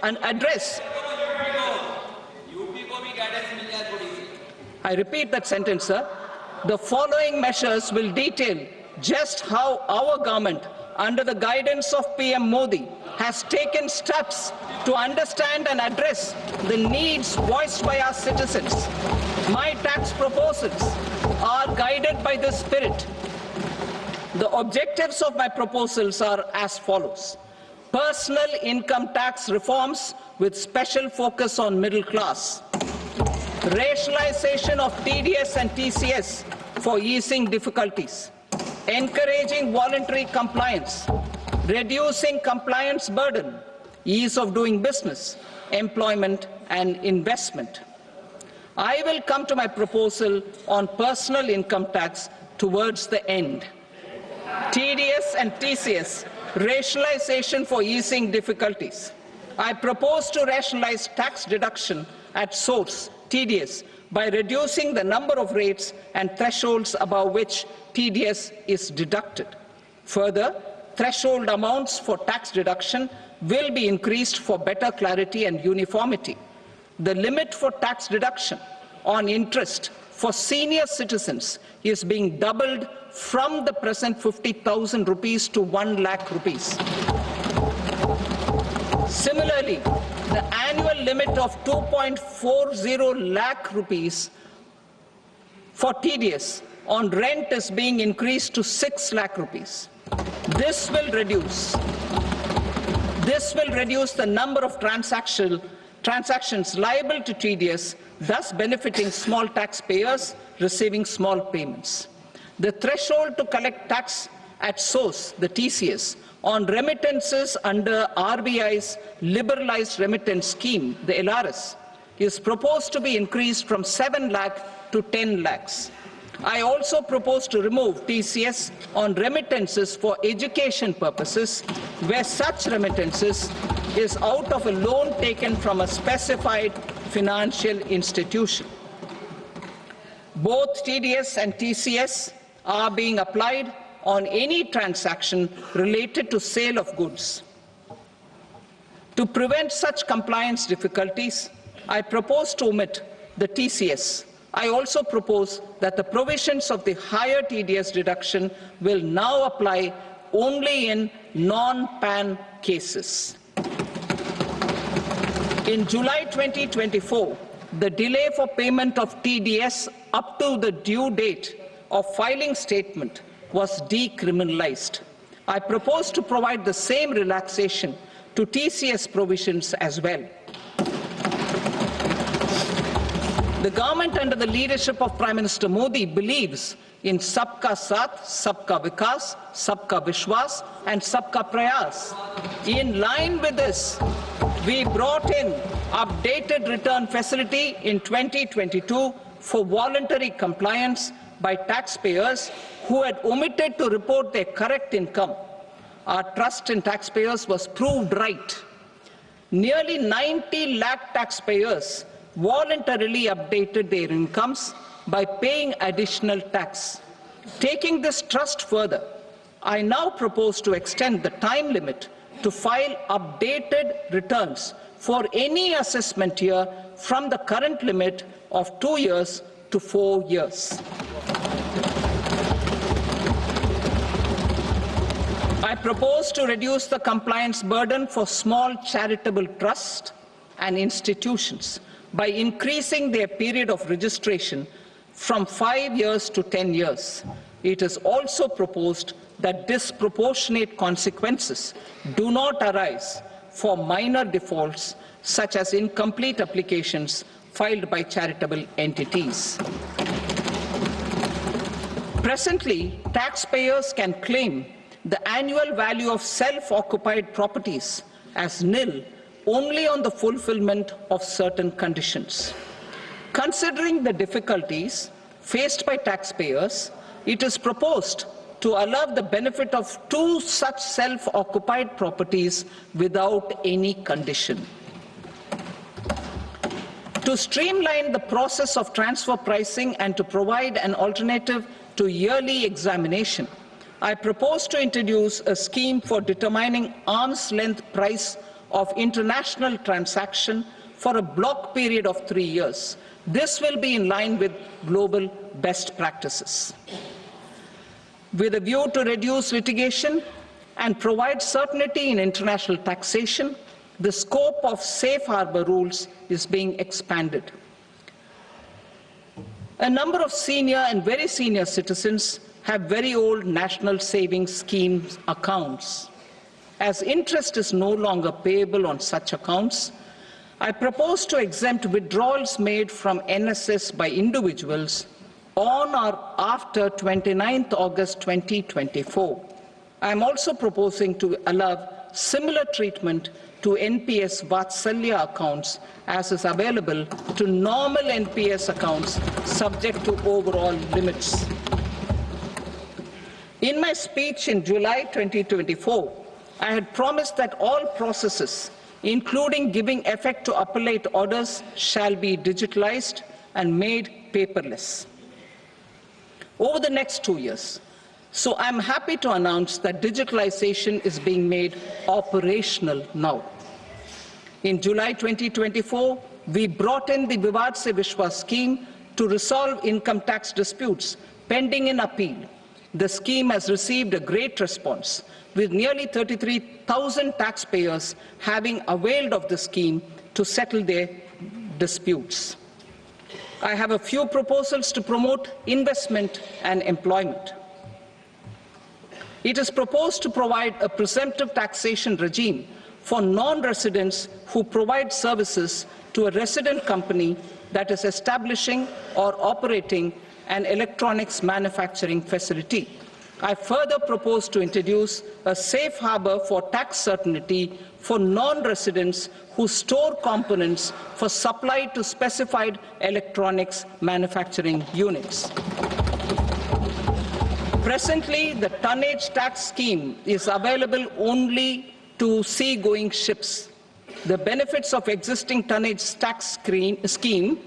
I repeat that sentence, sir. The following measures will detail just how our government, under the guidance of PM Modi, has taken steps to understand and address the needs voiced by our citizens. My tax proposals are guided by this spirit. The objectives of my proposals are as follows: personal income tax reforms with special focus on middle class, rationalization of TDS and TCS for easing difficulties, encouraging voluntary compliance, reducing compliance burden, ease of doing business, employment and investment. I will come to my proposal on personal income tax towards the end. TDS and TCS, rationalization for easing difficulties. I propose to rationalize tax deduction at source, TDS, by reducing the number of rates and thresholds above which TDS is deducted. Further, threshold amounts for tax deduction will be increased for better clarity and uniformity. The limit for tax deduction on interest for senior citizens is being doubled from the present 50,000 rupees to 1 lakh rupees. Similarly, the annual limit of 2.40 lakh rupees for TDS on rent is being increased to 6 lakh rupees. This will reduce the number of transactions liable to TDS, thus benefiting small taxpayers receiving small payments. The threshold to collect tax at source, the TCS, on remittances under RBI's liberalized remittance scheme, the LRS, is proposed to be increased from 7 lakh to 10 lakhs. I also propose to remove TCS on remittances for education purposes, where such remittances is out of a loan taken from a specified financial institution. Both TDS and TCS are being applied on any transaction related to sale of goods. To prevent such compliance difficulties, I propose to omit the TCS. I also propose that the provisions of the higher TDS deduction will now apply only in non-PAN cases. In July 2024, the delay for payment of TDS up to the due date of filing statement was decriminalized. I propose to provide the same relaxation to TCS provisions as well. The government under the leadership of Prime Minister Modi believes in Sabka Saath, Sabka Vikas, Sabka Vishwas and Sabka Prayas. In line with this, we brought in updated return facility in 2022 for voluntary compliance by taxpayers who had omitted to report their correct income. Our trust in taxpayers was proved right. Nearly 90 lakh taxpayers voluntarily updated their incomes by paying additional tax. Taking this trust further, I now propose to extend the time limit to file updated returns for any assessment year from the current limit of 2 years to 4 years. I propose to reduce the compliance burden for small charitable trusts and institutions by increasing their period of registration from 5 years to 10 years. It is also proposed that disproportionate consequences do not arise for minor defaults such as incomplete applications filed by charitable entities. Presently, taxpayers can claim the annual value of self-occupied properties as nil only on the fulfillment of certain conditions. Considering the difficulties faced by taxpayers, it is proposed to allow the benefit of 2 such self-occupied properties without any condition. To streamline the process of transfer pricing and to provide an alternative to yearly examination, I propose to introduce a scheme for determining arm's-length price of international transaction for a block period of 3 years. This will be in line with global best practices. With a view to reduce litigation and provide certainty in international taxation, the scope of safe harbor rules is being expanded. A number of senior and very senior citizens have very old national savings schemes accounts. As interest is no longer payable on such accounts, I propose to exempt withdrawals made from NSS by individuals on or after 29th August 2024. I am also proposing to allow similar treatment to NPS Vatsalya accounts as is available to normal NPS accounts subject to overall limits. In my speech in July 2024, I had promised that all processes, including giving effect to appellate orders, shall be digitalized and made paperless over the next 2 years. So I'm happy to announce that digitalization is being made operational now. In July 2024, we brought in the Vivad Se Vishwas scheme to resolve income tax disputes pending in appeal. The scheme has received a great response, with nearly 33,000 taxpayers having availed of the scheme to settle their disputes. I have a few proposals to promote investment and employment. It is proposed to provide a presumptive taxation regime for non-residents who provide services to a resident company that is establishing or operating an electronics manufacturing facility. I further propose to introduce a safe harbor for tax certainty for non-residents who store components for supply to specified electronics manufacturing units. Presently, the tonnage tax scheme is available only to sea-going ships. The benefits of existing tonnage tax scheme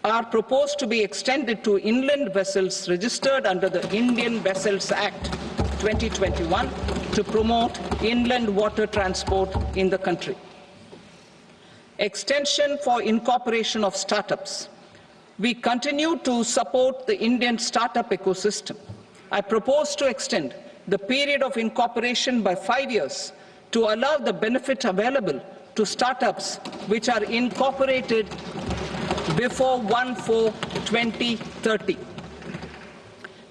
are proposed to be extended to inland vessels registered under the Indian Vessels Act 2021 to promote inland water transport in the country. Extension for incorporation of startups. We continue to support the Indian startup ecosystem. I propose to extend the period of incorporation by 5 years to allow the benefit available to startups which are incorporated before 1/4/2030.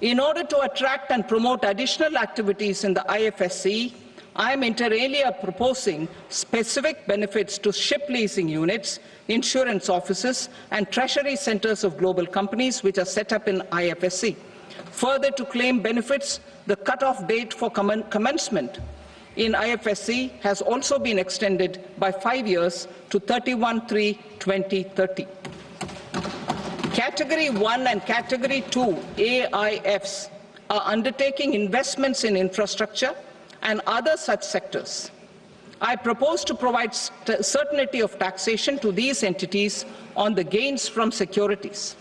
In order to attract and promote additional activities in the IFSC, I am inter alia proposing specific benefits to ship leasing units, insurance offices, and treasury centers of global companies which are set up in IFSC. Further, to claim benefits, the cut-off date for commencement in IFSC has also been extended by 5 years to 31/3/2030. Category 1 and Category 2 AIFs are undertaking investments in infrastructure and other such sectors. I propose to provide certainty of taxation to these entities on the gains from securities,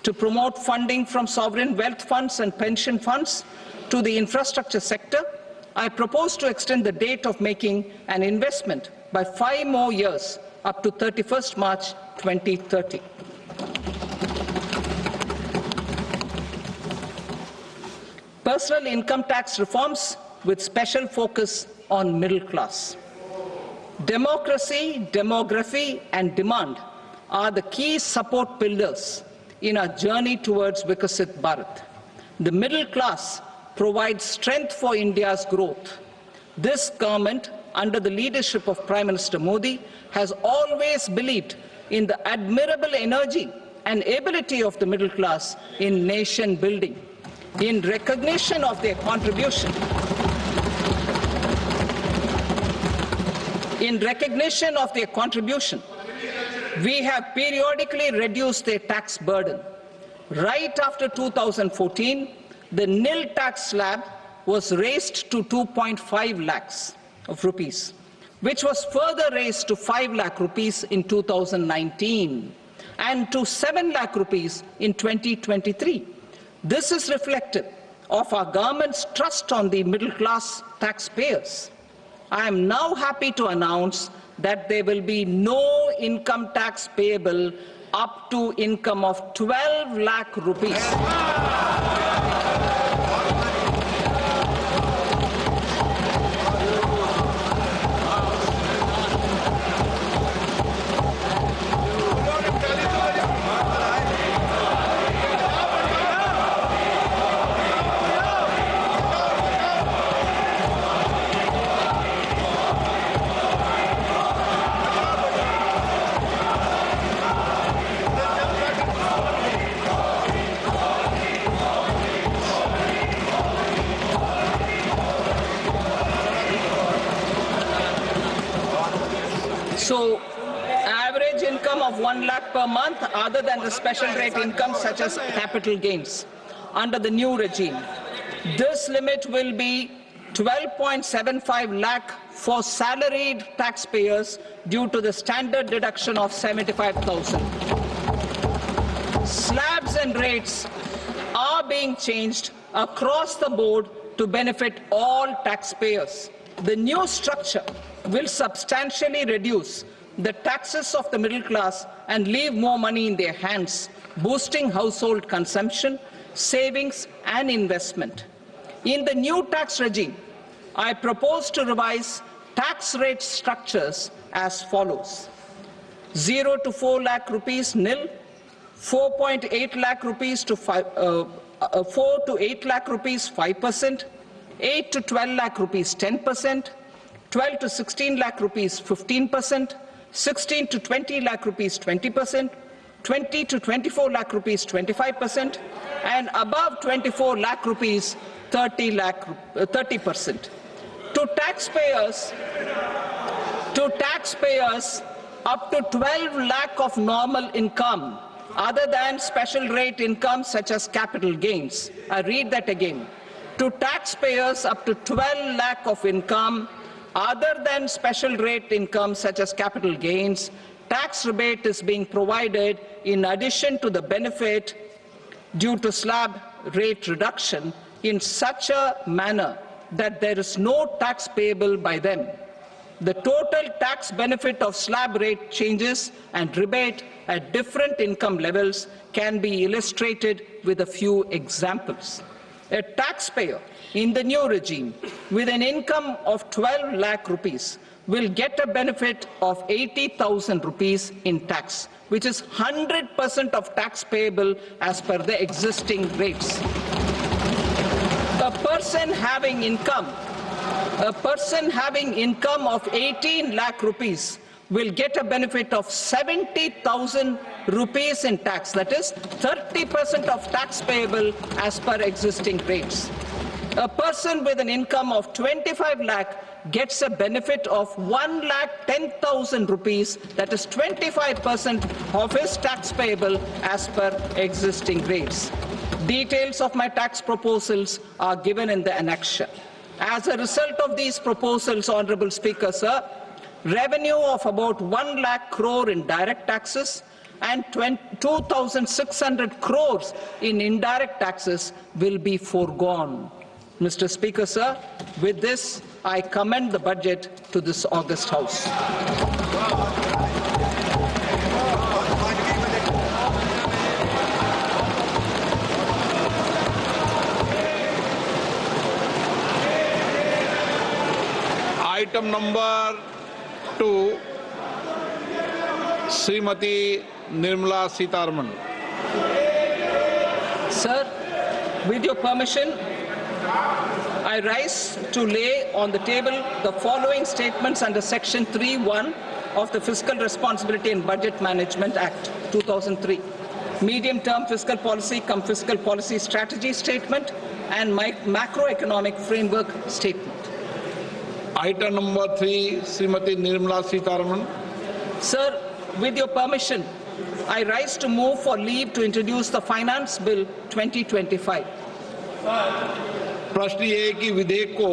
to promote funding from sovereign wealth funds and pension funds to the infrastructure sector. I propose to extend the date of making an investment by 5 more years, up to 31st March 2030. Personal income tax reforms with special focus on middle class. Democracy, demography, and demand are the key support pillars in our journey towards Vikasit Bharat. The middle class provides strength for India's growth. This government, under the leadership of Prime Minister Modi, has always believed in the admirable energy and ability of the middle class in nation building. In recognition of their contribution, we have periodically reduced their tax burden. Right after 2014, the nil tax slab was raised to 2.5 lakhs of rupees, which was further raised to 5 lakh rupees in 2019 and to 7 lakh rupees in 2023. This is reflective of our government's trust on the middle-class taxpayers. I am now happy to announce that there will be no income tax payable up to income of 12 lakh rupees. So, average income of 1 lakh per month, other than the special rate income such as capital gains, under the new regime. This limit will be 12.75 lakh for salaried taxpayers due to the standard deduction of 75,000. Slabs and rates are being changed across the board to benefit all taxpayers. The new structure will substantially reduce the taxes of the middle class and leave more money in their hands, boosting household consumption, savings, and investment. In the new tax regime, I propose to revise tax rate structures as follows: 0 to 4 lakh rupees nil, 4.8 lakh rupees to 4 to 8 lakh rupees 5%, 8 to 12 lakh rupees 10%, 12 to 16 lakh rupees 15%, 16 to 20 lakh rupees 20%, 20 to 24 lakh rupees 25%, and above 24 lakh rupees 30%. To taxpayers up to 12 lakh of normal income, other than special rate income such as capital gains. I read that again. To taxpayers up to 12 lakh of income, other than special rate income such as capital gains, tax rebate is being provided in addition to the benefit due to slab rate reduction in such a manner that there is no tax payable by them. The total tax benefit of slab rate changes and rebate at different income levels can be illustrated with a few examples. A taxpayer in the new regime with an income of 12 lakh rupees will get a benefit of 80,000 rupees in tax, which is 100% of tax payable as per the existing rates. A person having income A person having income of 18 lakh rupees will get a benefit of 70,000 rupees in tax. That is 30% of tax payable as per existing rates. A person with an income of 25 lakh gets a benefit of 1,10,000 rupees. That is 25% of his tax payable as per existing rates. Details of my tax proposals are given in the annexure. As a result of these proposals, Honorable Speaker, sir, revenue of about 1 lakh crore in direct taxes and 2,600 crores in indirect taxes will be foregone. Mr. Speaker, sir, with this, I commend the budget to this august House. Item number 2, Srimati Nirmala Sitharaman. Sir, with your permission, I rise to lay on the table the following statements under Section 3(1) of the Fiscal Responsibility and Budget Management Act 2003. Medium-term fiscal policy cum fiscal policy strategy statement and macroeconomic framework statement. Item number 3, Srimati Nirmala Sitharaman. Sir, with your permission, I rise to move for leave to introduce the Finance Bill 2025. प्रश्न ये है कि विधेयक को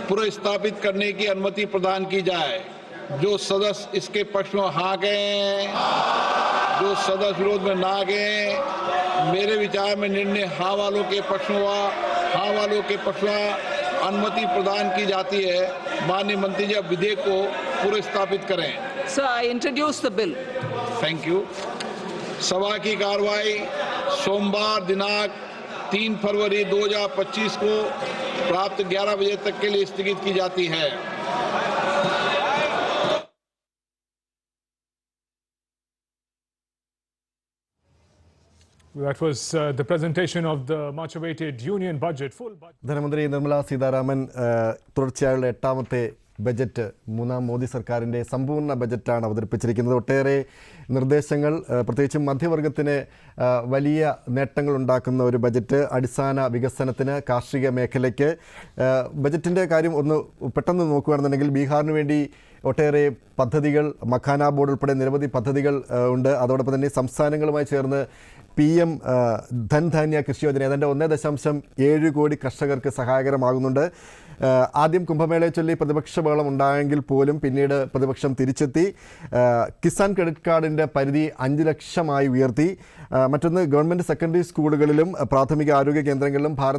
पुनर्स्थापित करने की अनुमति प्रदान की जाए। जो सदस्य इसके पक्ष में हाँ गए, जो सदस्य विरोध में ना गए, मेरे विचार में निर्णय हाँ वालों के पक्ष में हुआ, हाँ वालों के पक्ष में अनुमति प्रदान की जाती है। माननीय मंत्री जी, अब विधेयक को पुनर्स्थापित करें। Sir, I introduce the bill. Thank you. सभा की कार्रवाई सोमवार दिनांक 3 फरवरी 2025 को प्राप्त 11 बजे तक के लिए स्थगित की जाती है। That was the presentation of the much-awaited union budget. Full budget. ധനമന്ത്രി നിർമ്മല സീതാരാമൻ തുടർച്ചയായുള്ള 8ാമത്തെ ബജറ്റ് മൂന്നാം മോദി സർക്കാരിൻ്റെ സമ്പൂർണ്ണ ബജറ്റാണ് അവതരിപ്പിച്ചിരിക്കുന്നത്. ഒട്ടേറെ നിർദ്ദേശങ്ങൾ, പ്രത്യേകിച്ചും മധ്യവർഗത്തിന് വലിയ നേട്ടങ്ങൾ ഉണ്ടാക്കുന്ന ഒരു ബജറ്റ്, അടിസ്ഥാന വികസനത്തിന്, കാർഷിക മേഖലയ്ക്ക്. ബജറ്റിൻ്റെ കാര്യം ഒന്ന് പെട്ടെന്ന് നോക്കുകയാണെന്നുണ്ടെങ്കിൽ ബീഹാറിന് വേണ്ടി ഒട്ടേറെ പദ്ധതികൾ, മഖാന ബോർഡ് ഉൾപ്പെടെ നിരവധി പദ്ധതികൾ ഉണ്ട്. അതോടൊപ്പം തന്നെ സംസ്ഥാനങ്ങളുമായി ചേർന്ന് PM ധൻധാന്യ കൃഷി യോജന ഏതാണ്ട് 1.7 കോടി കർഷകർക്ക് സഹായകരമാകുന്നുണ്ട്. ആദ്യം കുംഭമേളയെ ചൊല്ലി പ്രതിപക്ഷ ബഹളം ഉണ്ടായെങ്കിൽ പോലും പിന്നീട് പ്രതിപക്ഷം തിരിച്ചെത്തി. കിസാൻ ക്രെഡിറ്റ് കാർഡിൻ്റെ പരിധി 5 ലക്ഷമായി ഉയർത്തി. മറ്റൊന്ന്, ഗവൺമെൻറ് സെക്കൻഡറി സ്കൂളുകളിലും പ്രാഥമിക ആരോഗ്യ കേന്ദ്രങ്ങളിലും ഭാരത്